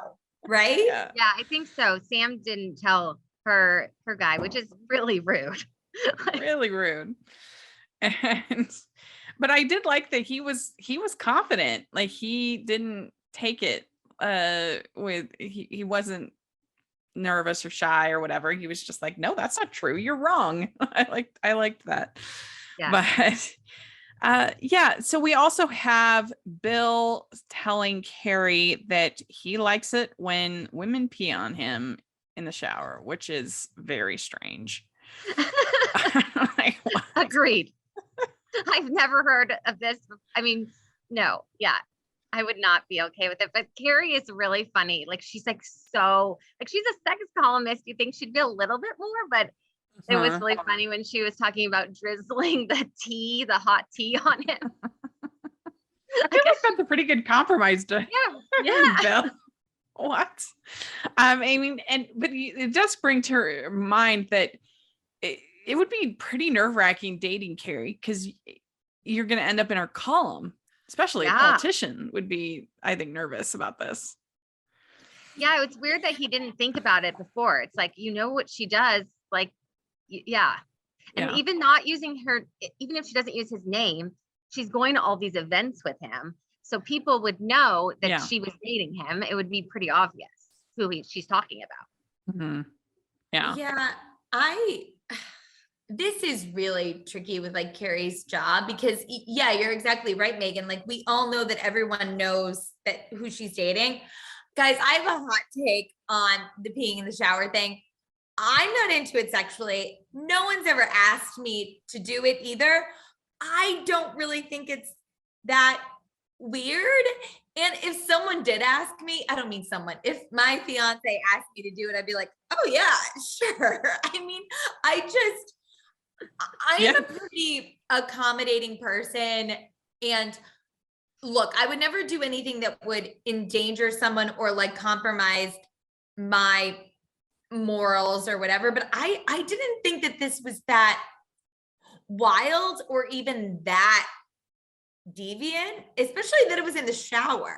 right? Yeah, I think so. Sam didn't tell her guy, which is really rude. Really rude. But I did like that he was confident. Like, he didn't take it he wasn't nervous or shy or whatever. He was just like, no, that's not true. You're wrong. I liked that. Yeah. But so we also have Bill telling Carrie that he likes it when women pee on him in the shower, which is very strange. Like, agreed. I've never heard of this. I mean, no, I would not be okay with it. But Carrie is really funny. Like, she's like, so like, she's a sex columnist. You think she'd be a little bit more, but it was really funny when she was talking about drizzling the hot tea on him. I feel like that's a pretty good compromise to Bill. What? I mean, but it does bring to her mind that it would be pretty nerve-wracking dating Carrie, because you're going to end up in her column. Especially a politician would be, I think, nervous about this. Yeah, it's weird that he didn't think about it before. It's like, you know what she does, like, And even not using her, even if she doesn't use his name, she's going to all these events with him. So people would know that she was dating him. It would be pretty obvious who she's talking about. Mm-hmm. Yeah. Yeah. This is really tricky with like Carrie's job because yeah, you're exactly right, Megan. Like we all know that everyone knows that who she's dating. Guys, I have a hot take on the peeing in the shower thing. I'm not into it sexually. No one's ever asked me to do it either. I don't really think it's that weird. And if someone did ask me, I don't mean someone, if my fiance asked me to do it, I'd be like, oh yeah, sure. I mean, I am a pretty accommodating person. And look, I would never do anything that would endanger someone or like compromise my morals or whatever. But I didn't think that this was that wild or even that deviant, especially that it was in the shower.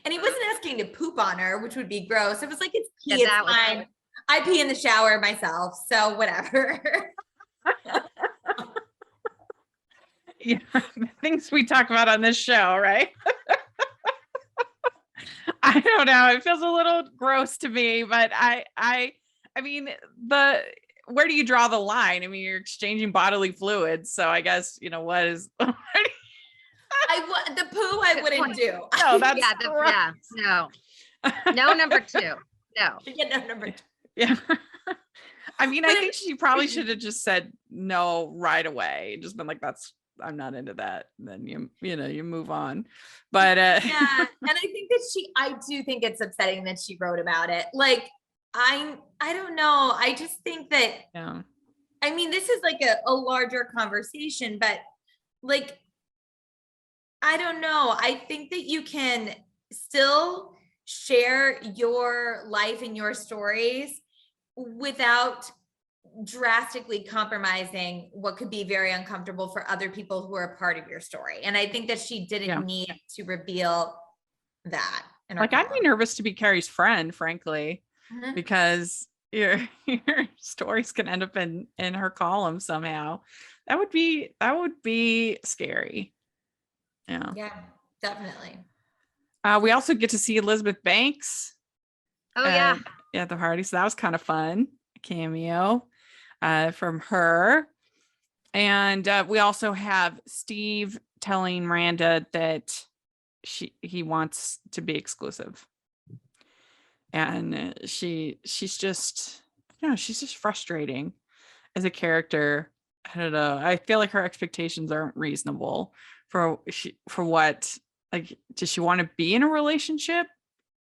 And he wasn't asking to poop on her, which would be gross. It was like, it's pee, it's fine. I pee in the shower myself, so whatever. Yeah, things we talk about on this show, right? I don't know. It feels a little gross to me, but I mean, where do you draw the line? I mean, you're exchanging bodily fluids, so I guess what is. The poo I wouldn't do. No, that's no number 2. No. Yeah, no number 2. Yeah. I mean, I think she probably should have just said no right away. Just been like, I'm not into that. And then you move on. But yeah, and I think that I do think it's upsetting that she wrote about it. Like, I don't know. I just think that, yeah. I mean, this is like a larger conversation, but like, I don't know. I think that you can still share your life and your stories without drastically compromising what could be very uncomfortable for other people who are a part of your story. And I think that she didn't need to reveal that. Like, I'd be nervous to be Carrie's friend, frankly, because your stories can end up in her column somehow. That would be scary. Yeah, definitely. We also get to see Elizabeth Banks. Oh yeah. At the party. So that was kind of fun. A cameo from her. And we also have Steve telling Miranda that he wants to be exclusive. And she's just frustrating as a character. I don't know. I feel like her expectations aren't reasonable for what, like, does she want to be in a relationship?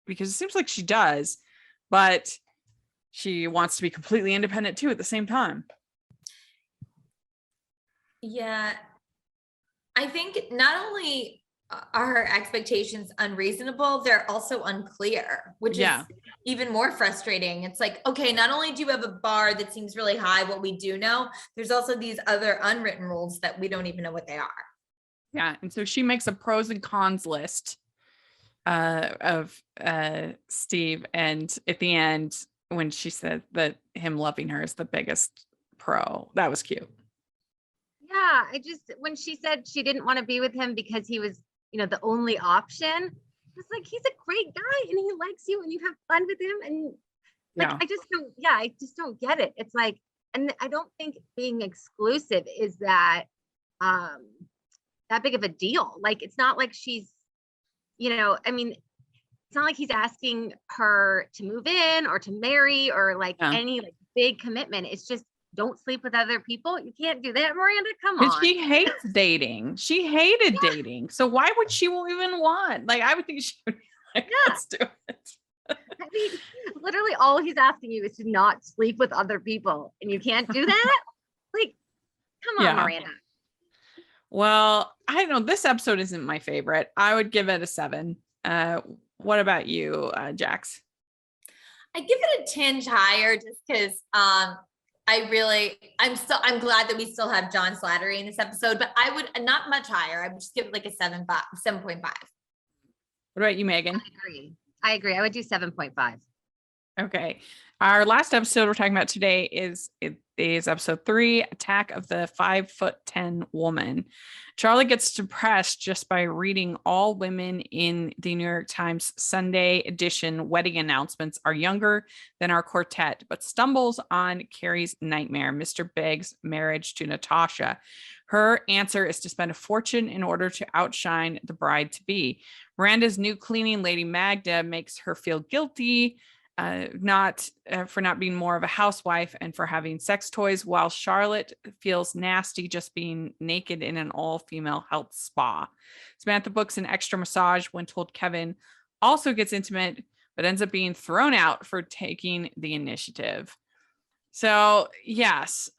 Because it seems like she does, but she wants to be completely independent too at the same time. Yeah. I think not only are her expectations unreasonable, they're also unclear, which is even more frustrating. It's like, okay, not only do you have a bar that seems really high, what we do know, there's also these other unwritten rules that we don't even know what they are. Yeah. And so she makes a pros and cons list of Steve. And at the end, when she said that him loving her is the biggest pro, that was cute. Yeah. When she said she didn't want to be with him because he was, the only option, it's like, he's a great guy and he likes you and you have fun with him. And like, I just don't get it. It's like, and I don't think being exclusive is that big of a deal. Like, it's not like she's, I mean, it's not like he's asking her to move in or to marry or like any like big commitment. It's just, don't sleep with other people. You can't do that, Miranda. Come on. She hates dating. She hated dating. So why would she even want? Like, I would think she would be like, let's do it. I mean, literally all he's asking you is to not sleep with other people. And you can't do that? Like, come on, Miranda. Well, I don't know. This episode isn't my favorite. I would give it a 7. What about you, Jax? I give it a tinge higher just because I'm glad that we still have John Slattery in this episode, but I would not much higher. I would just give it like a 7.5. What about you, Megan? I agree. I would do 7.5. Okay. Our last episode we're talking about today is is episode 3, Attack of the 5'10" Woman. Charlotte gets depressed just by reading all women in the New York Times Sunday edition wedding announcements are younger than our quartet, but stumbles on Carrie's nightmare, Mr. Bigg's marriage to Natasha. Her answer is to spend a fortune in order to outshine the bride-to-be. Miranda's new cleaning lady, Magda, makes her feel guilty for not being more of a housewife and for having sex toys, while Charlotte feels nasty just being naked in an all-female health spa. Samantha books an extra massage when told Kevin also gets intimate, but ends up being thrown out for taking the initiative. So yes,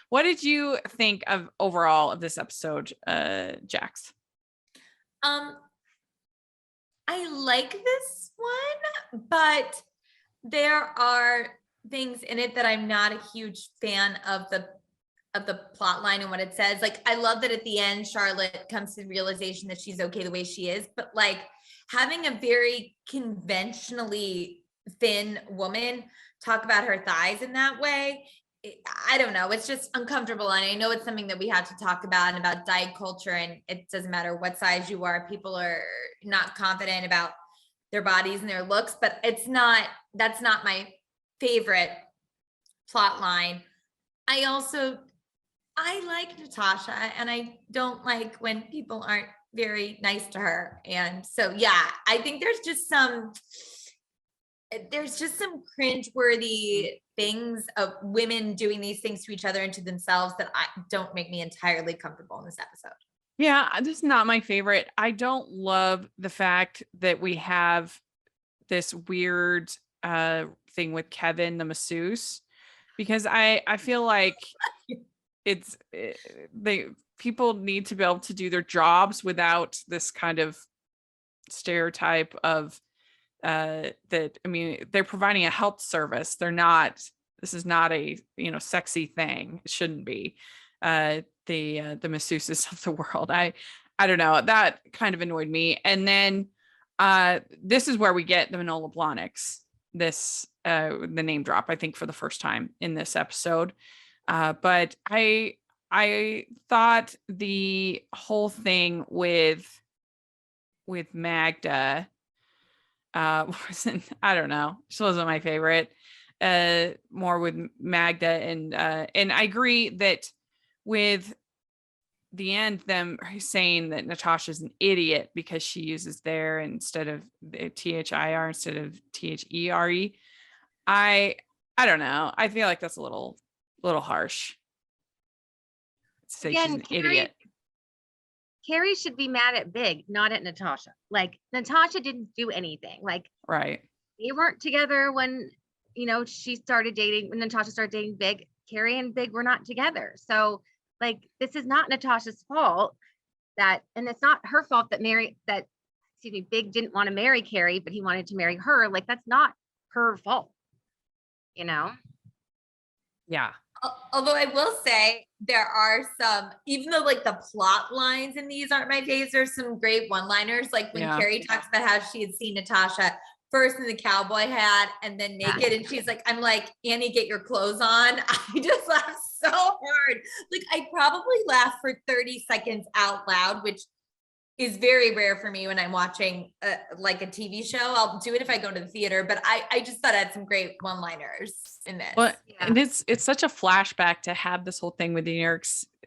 what did you think of overall of this episode, Jax? I like this one, but there are things in it that I'm not a huge fan of the plot line and what it says. Like, I love that at the end, Charlotte comes to the realization that she's okay the way she is, but like having a very conventionally thin woman talk about her thighs in that way, I don't know. It's just uncomfortable. And I know it's something that we have to talk about diet culture. And it doesn't matter what size you are. People are not confident about their bodies and their looks, but that's not my favorite plot line. I like Natasha, and I don't like when people aren't very nice to her. And so, yeah, I think there's just some cringeworthy things of women doing these things to each other and to themselves that don't make me entirely comfortable in this episode. Yeah, this is not my favorite. I don't love the fact that we have this weird thing with Kevin, the masseuse, because I feel like people need to be able to do their jobs without this kind of stereotype of that. I mean, they're providing a health service. This is not a, sexy thing. It shouldn't be. The masseuses of the world. I don't know. That kind of annoyed me. And then this is where we get the Manola Blahniks, the name drop, I think, for the first time in this episode. But I thought the whole thing with Magda wasn't, I don't know, she wasn't my favorite. More with Magda, and I agree that with the end, them saying that Natasha's an idiot because she uses there instead of THIR instead of THERE. I don't know. I feel like that's a little harsh. Say she's an idiot. Carrie should be mad at Big, not at Natasha. Like, Natasha didn't do anything. Like, right. They weren't together when, she started dating, when Natasha started dating Big. Carrie and Big were not together. So, like, this is not Natasha's fault and it's not her fault that Big didn't want to marry Carrie, but he wanted to marry her. Like, that's not her fault, Yeah. Although I will say there are some, even though like the plot lines in these aren't my faves, there's some great one-liners. Like when Carrie talks about how she had seen Natasha first in the cowboy hat and then naked. And she's like, I'm like, Annie, get your clothes on. I just laughed so hard. Like, I probably laughed for 30 seconds out loud, which is very rare for me when I'm watching like a TV show. I'll do it if I go to the theater, but I just thought I had some great one-liners in this. Well, and it's such a flashback to have this whole thing with the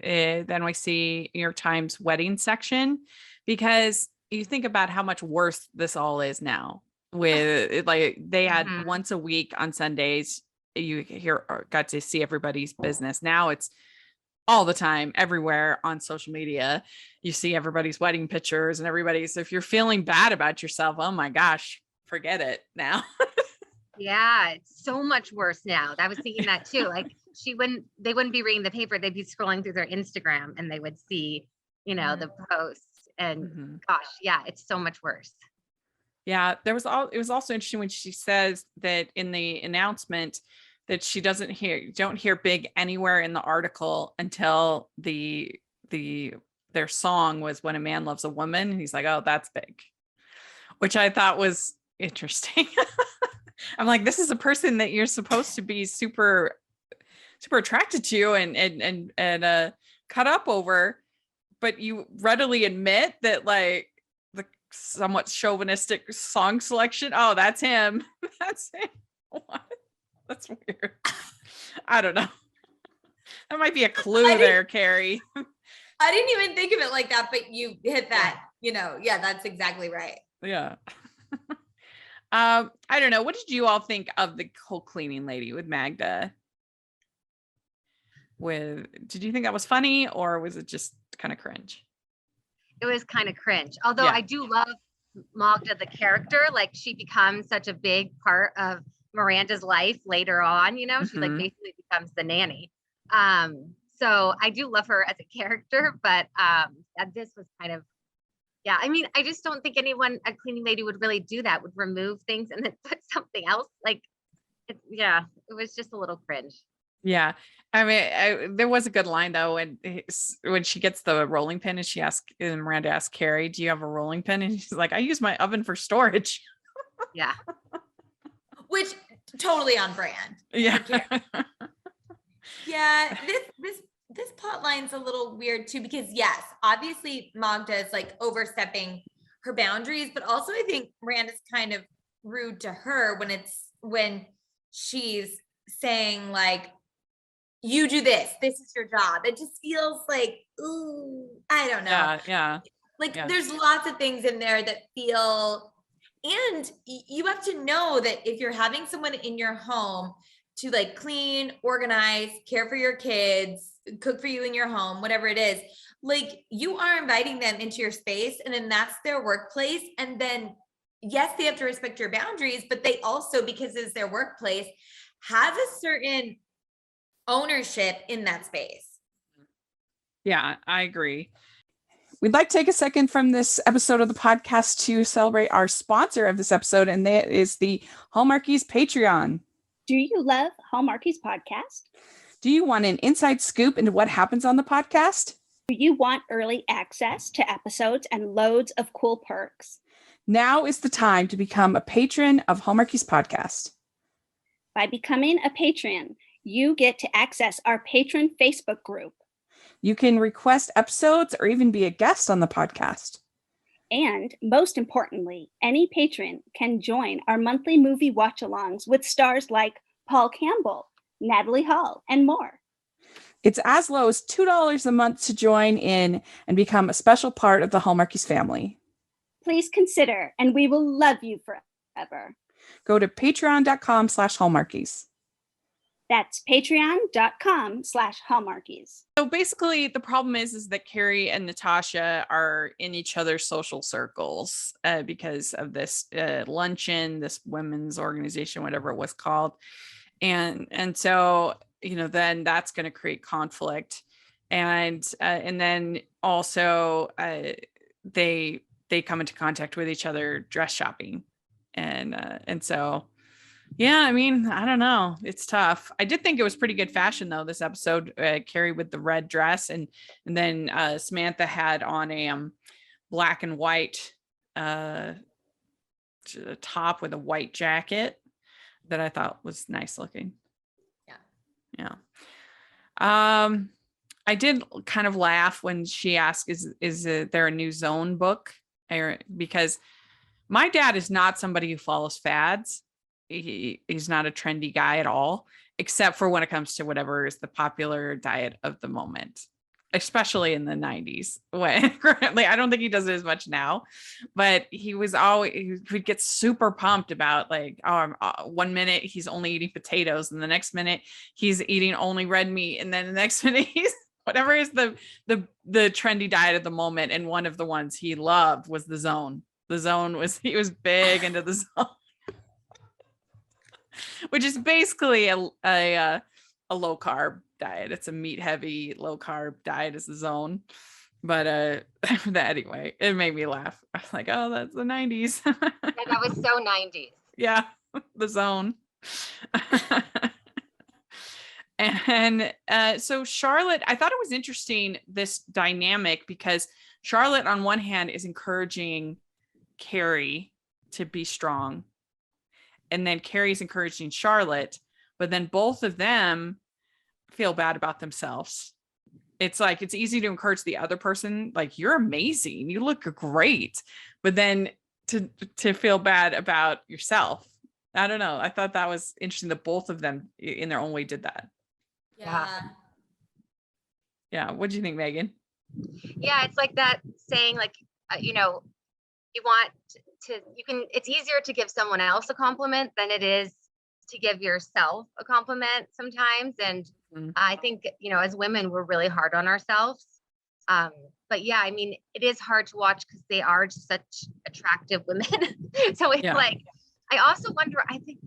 NYC New York Times wedding section, because you think about how much worse this all is now. With like they had once a week on Sundays, you got to see everybody's business. Now it's all the time, everywhere on social media. You see everybody's wedding pictures and everybody's. If you're feeling bad about yourself, oh my gosh, forget it now. Yeah, it's so much worse now. I was thinking that too. Like, they wouldn't be reading the paper. They'd be scrolling through their Instagram and they would see, the posts. And gosh, yeah, it's so much worse. Yeah, it was also interesting when she says that in the announcement that she don't hear Big anywhere in the article until their song was When a Man Loves a Woman. And he's like, oh, that's Big, which I thought was interesting. I'm like, this is a person that you're supposed to be super, super attracted to and cut up over, but you readily admit that like the somewhat chauvinistic song selection, oh, that's him. That's him. What? That's weird. I don't know. That might be a clue there, Carrie. I didn't even think of it like that, but you hit that, yeah, that's exactly right. Yeah. I don't know. What did you all think of the whole cleaning lady with Magda? Did you think that was funny, or was it just kind of cringe? It was kind of cringe. Although Yeah. I do love Magda, the character. Like she becomes such a big part of Miranda's life later on, she like basically becomes the nanny. So I do love her as a character, but this was kind of, yeah. I mean, I just don't think a cleaning lady would really do that, would remove things and then put something else. Like, it was just a little cringe. Yeah. I mean, there was a good line though, when she gets the rolling pin and Miranda asks Carrie, do you have a rolling pin? And she's like, I use my oven for storage. Yeah. Which totally on brand. Yeah. Yeah. This plot line's a little weird too, because yes, obviously Magda is like overstepping her boundaries, but also I think Miranda's kind of rude to her when she's saying like, you do this is your job. It just feels like, ooh, I don't know. Yeah. Like there's lots of things in there that feel, and you have to know that if you're having someone in your home to like clean, organize, care for your kids, cook for you in your home, whatever it is, like you are inviting them into your space, and then that's their workplace. And then yes, they have to respect your boundaries, but they also, because it's their workplace, have a certain ownership in that space. Yeah, I agree. We'd like to take a second from this episode of the podcast to celebrate our sponsor of this episode, and that is the Hallmarkies Patreon. Do you love Hallmarkies podcast? Do you want an inside scoop into what happens on the podcast? Do you want early access to episodes and loads of cool perks? Now is the time to become a patron of Hallmarkies podcast. By becoming a patron, you get to access our patron Facebook group. You can request episodes or even be a guest on the podcast. And most importantly, any patron can join our monthly movie watch-alongs with stars like Paul Campbell, Natalie Hall, and more. It's as low as $2 a month to join in and become a special part of the Hallmarkies family. Please consider, and we will love you forever. Go to patreon.com/Hallmarkies. That's patreon.com/Hallmarkies. So basically the problem is that Carrie and Natasha are in each other's social circles because of this luncheon, this women's organization, whatever it was called. And so, then that's going to create conflict. And then also they come into contact with each other dress shopping. And so, yeah, I mean, I don't know. It's tough. I did think it was pretty good fashion though, this episode, Carrie with the red dress and then Samantha had on a black and white top with a white jacket that I thought was nice looking. Yeah. I did kind of laugh when she asked, is there a new Zone book? Because my dad is not somebody who follows fads. He's not a trendy guy at all, except for when it comes to whatever is the popular diet of the moment, especially in the 90s. When currently, I don't think he does it as much now, but he would get super pumped about like, 1 minute he's only eating potatoes, and the next minute he's eating only red meat, and then the next minute he's whatever is the trendy diet of the moment. And one of the ones he loved was the Zone. The Zone he was big into the Zone. Which is basically a low carb diet. It's a meat heavy low carb diet is the Zone. But anyway, it made me laugh. I was like, oh, that's the 90s. Yeah, that was so 90s. Yeah, the Zone. And so Charlotte, I thought it was interesting, this dynamic, because Charlotte on one hand is encouraging Carrie to be strong. And then Carrie's encouraging Charlotte, but then both of them feel bad about themselves. It's like, it's easy to encourage the other person, like, you're amazing, you look great, but then to feel bad about yourself. I don't know. I thought that was interesting that both of them in their own way did that. Yeah. Yeah. What do you think, Megan? Yeah, it's like that saying, like, you know, you want it's easier to give someone else a compliment than it is to give yourself a compliment sometimes. And I think, you know, as women, we're really hard on ourselves. But yeah, I mean, it is hard to watch because they are just such attractive women. So it's like, I also wonder, I think,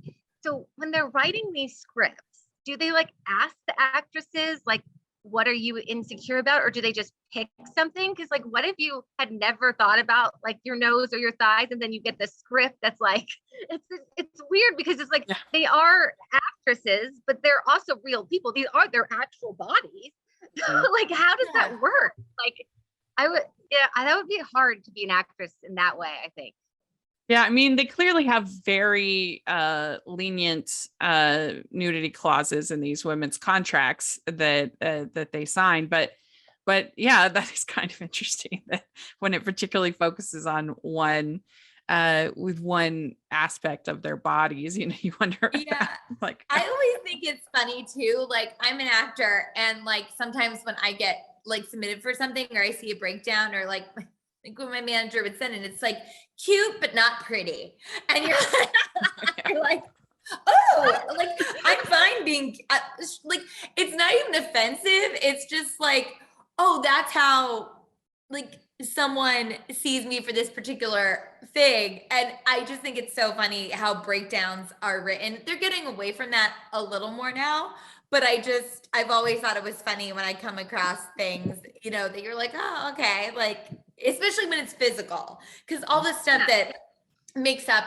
so when they're writing these scripts, do they like ask the actresses, like, what are you insecure about? Or do they just pick something? Because like, what if you had never thought about like your nose or your thighs, and then you get the script that's like, it's weird because it's like, they are actresses, but they're also real people. These are their actual bodies. Like, how does that work? Like, that would be hard to be an actress in that way, I think. Yeah, I mean, they clearly have very lenient nudity clauses in these women's contracts that they sign, but yeah, that is kind of interesting that when it particularly focuses on one with one aspect of their bodies, you know, you wonder. Yeah, like I always think it's funny too. Like, I'm an actor, and like sometimes when I get like submitted for something, or I see a breakdown, or like what my manager would send, and it's like cute but not pretty, and you're like, oh, like I'm fine being like, it's not even offensive, it's just like, oh, that's how like someone sees me for this particular thing. And I just think it's so funny how breakdowns are written. They're getting away from that a little more now, but I've always thought it was funny when I come across things, you know, that you're like, oh, okay, like, especially when it's physical, because all the stuff that makes up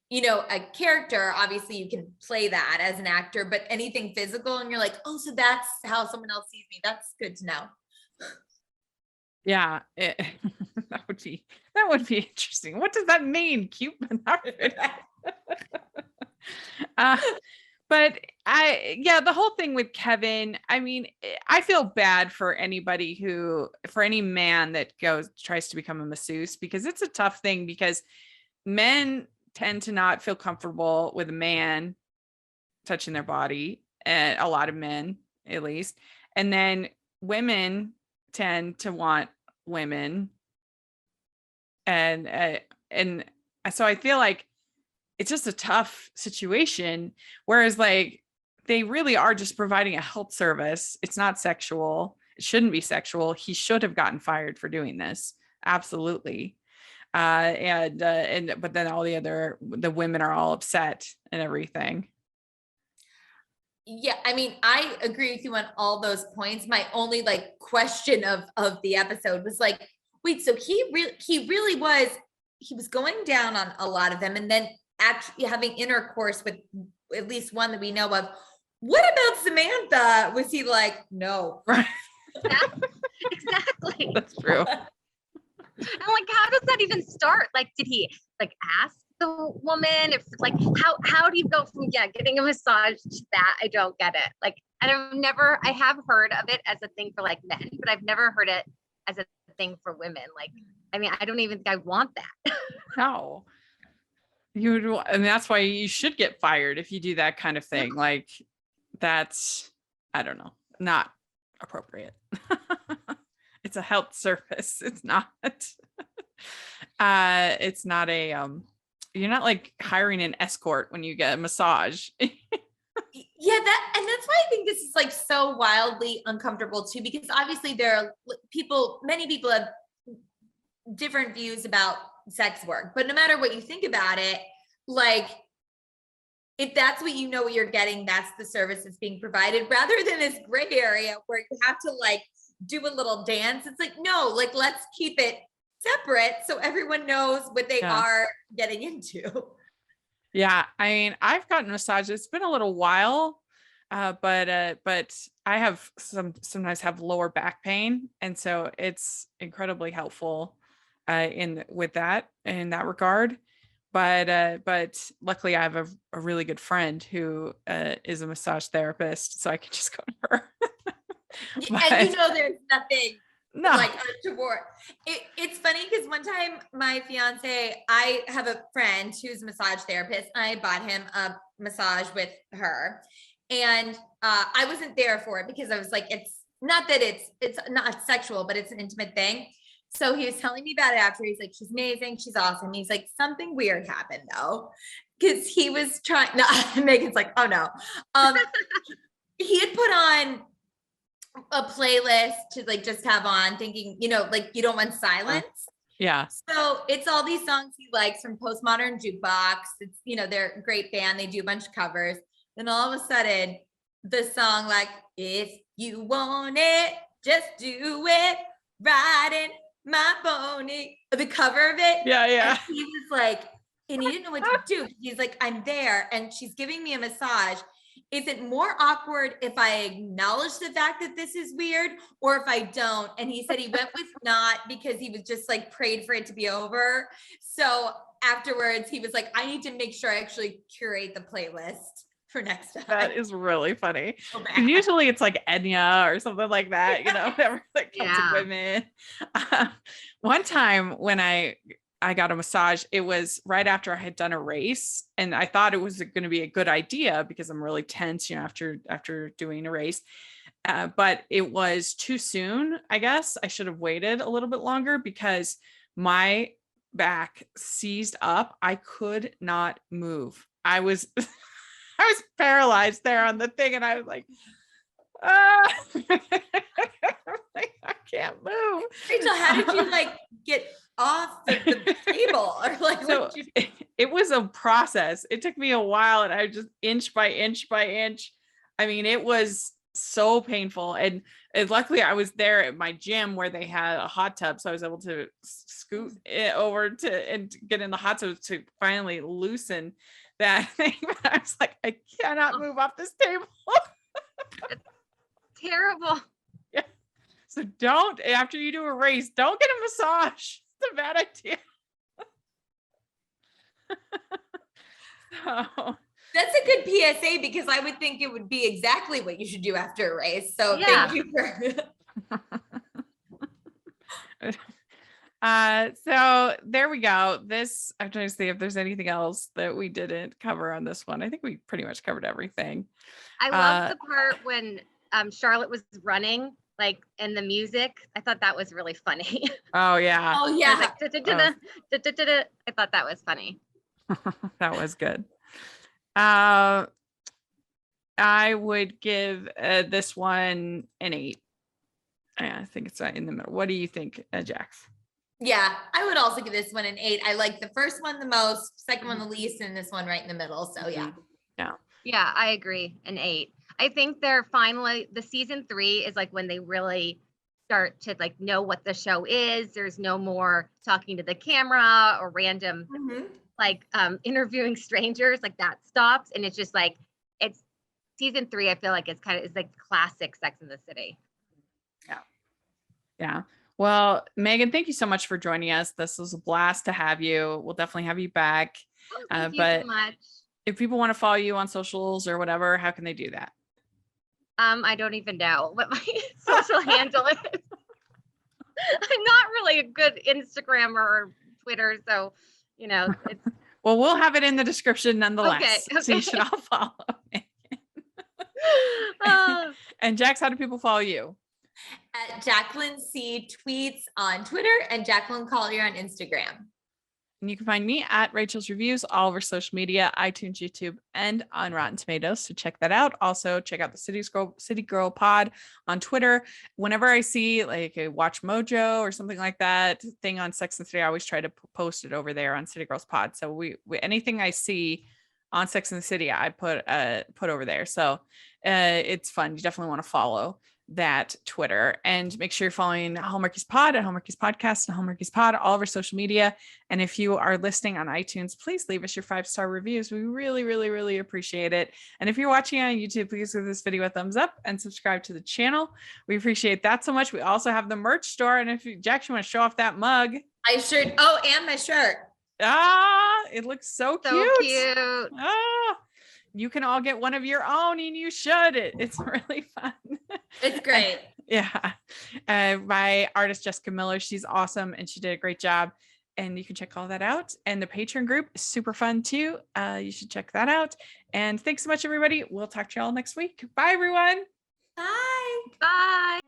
you know, a character, obviously you can play that as an actor, but anything physical and you're like, oh, so that's how someone else sees me. That's good to know. Yeah, that would be interesting. What does that mean? Cute but not pretty. But the whole thing with Kevin, I mean, I feel bad for any man that tries to become a masseuse, because it's a tough thing, because men tend to not feel comfortable with a man touching their body, and a lot of men, at least. And then women tend to want women. And so I feel like it's just a tough situation, whereas like they really are just providing a health service. It's not sexual. It shouldn't be sexual. He should have gotten fired for doing this. Absolutely. But then the women are all upset and everything. Yeah, I mean, I agree with you on all those points. My only like question of the episode was like, wait, so he was going down on a lot of them, and then actually having intercourse with at least one that we know of. What about Samantha? Was he like, no? Right. Exactly. That's true. I'm like, how does that even start? Like, did he like ask the woman if like, how do you go from getting a massage to that? I don't get it. Like, and I have heard of it as a thing for like men, but I've never heard it as a thing for women. Like, I mean, I don't even think I want that. No. And that's why you should get fired if you do that kind of thing. Like, that's, I don't know, not appropriate. It's a health service. It's not you're not like hiring an escort when you get a massage. And that's why I think this is like so wildly uncomfortable too, because obviously there are many people have different views about sex work, but no matter what you think about it, like, if that's what you know what you're getting, that's the service that's being provided, rather than this gray area where you have to like do a little dance. It's like, no, like, let's keep it separate so everyone knows what they are getting into. Yeah, I mean, I've gotten massages. It's been a little while, but I have sometimes have lower back pain, and so it's incredibly helpful in that regard. but luckily I have a really good friend who is a massage therapist, so I can just go to her. And you know, there's nothing No. like untoward. It's funny because one time my fiance, I have a friend who's a massage therapist. And I bought him a massage with her, and I wasn't there for it because I was like, it's not that it's not sexual, but it's an intimate thing. So he was telling me about it after. He's like, she's amazing, she's awesome. He's like, something weird happened though, because he was trying. No, Megan's like, oh no. He had put on a playlist to like just have on, thinking, you know, like you don't want silence. Yeah. So it's all these songs he likes from Postmodern Jukebox. It's, you know, they're a great band. They do a bunch of covers. Then all of a sudden, the song like, if you want it, just do it, riding my pony. The cover of it. Yeah. And he was like, and he didn't know what to do. He's like, I'm there and she's giving me a massage. Is it more awkward if I acknowledge the fact that this is weird or if I don't? And he said he went with not, because he was just like prayed for it to be over. So afterwards he was like, I need to make sure I actually curate the playlist for next time. That is really funny. So bad. And usually it's like Enya or something like that, you know, whatever that comes to women. One time when I got a massage, it was right after I had done a race, and I thought it was going to be a good idea because I'm really tense, you know, after doing a race. But it was too soon. I guess I should have waited a little bit longer because my back seized up. I could not move. I was paralyzed there on the thing, and I was like, I can't move. Rachel, how did you like get off the table, or like so it was a process. It took me a while, and I just inch by inch by inch. I mean, it was so painful, and luckily I was there at my gym where they had a hot tub, so I was able to scoot it over to and get in the hot tub to finally loosen that thing. But I was like, I cannot move off this table. Terrible. Yeah. So don't, after you do a race, don't get a massage. It's a bad idea. So that's a good PSA, because I would think it would be exactly what you should do after a race. So Yeah. thank you for so there we go. This, I'm trying to see if there's anything else that we didn't cover on this one. I think we pretty much covered everything. I love the part when Charlotte was running, like, and the music. I thought that was really funny. Oh yeah. Oh It was yeah. like, da-da-da-da, da-da-da-da. I thought that was funny. That was good. I would give this one an 8. I think it's right in the middle. What do you think, Jax? Yeah, I would also give this one an 8. I like the first one the most, second one the least, and this one right in the middle. So yeah. Yeah, I agree. An 8. I think they're finally, the season 3 is like when they really start to like know what the show is. There's no more talking to the camera or random like interviewing strangers, like that stops. And it's just like, it's season 3. I feel like it's like classic Sex in the City. Yeah. Well, Megan, thank you so much for joining us. This was a blast to have you. We'll definitely have you back. Thank you but so much. if people want to follow you on socials or whatever, how can they do that? I don't even know what my social handle is. I'm not really a good Instagrammer or Twitter, so you know. It's... Well, we'll have it in the description nonetheless. Okay. So you should all follow Megan. And Jax, how do people follow you? At Jacqueline C Tweets on Twitter and Jacqueline Collier on Instagram. And you can find me at Rachel's Reviews, all over social media, iTunes, YouTube, and on Rotten Tomatoes. So check that out. Also, check out the City Girl Pod on Twitter. Whenever I see like a Watch Mojo or something like that thing on Sex and the City, I always try to post it over there on City Girls Pod. So we anything I see on Sex and the City, I put over there. So it's fun. You definitely want to follow that Twitter, and make sure you're following Hallmarkies Pod and Hallmarkies Podcast and Hallmarkies Pod all over social media. And if you are listening on iTunes, please leave us your 5-star reviews. We really, really, really appreciate it. And if you're watching on YouTube, please give this video a thumbs up and subscribe to the channel. We appreciate that so much. We also have the merch store. And if you, Jax, you want to show off that mug? I sure. Oh, and my shirt. It looks so So cute. cute. You can all get one of your own, and you should. It's really fun. It's great. Yeah. My artist, Jessica Miller, she's awesome, and she did a great job. And you can check all that out. And the Patreon group is super fun too. You should check that out. And thanks so much, everybody. We'll talk to you all next week. Bye, everyone. Bye. Bye.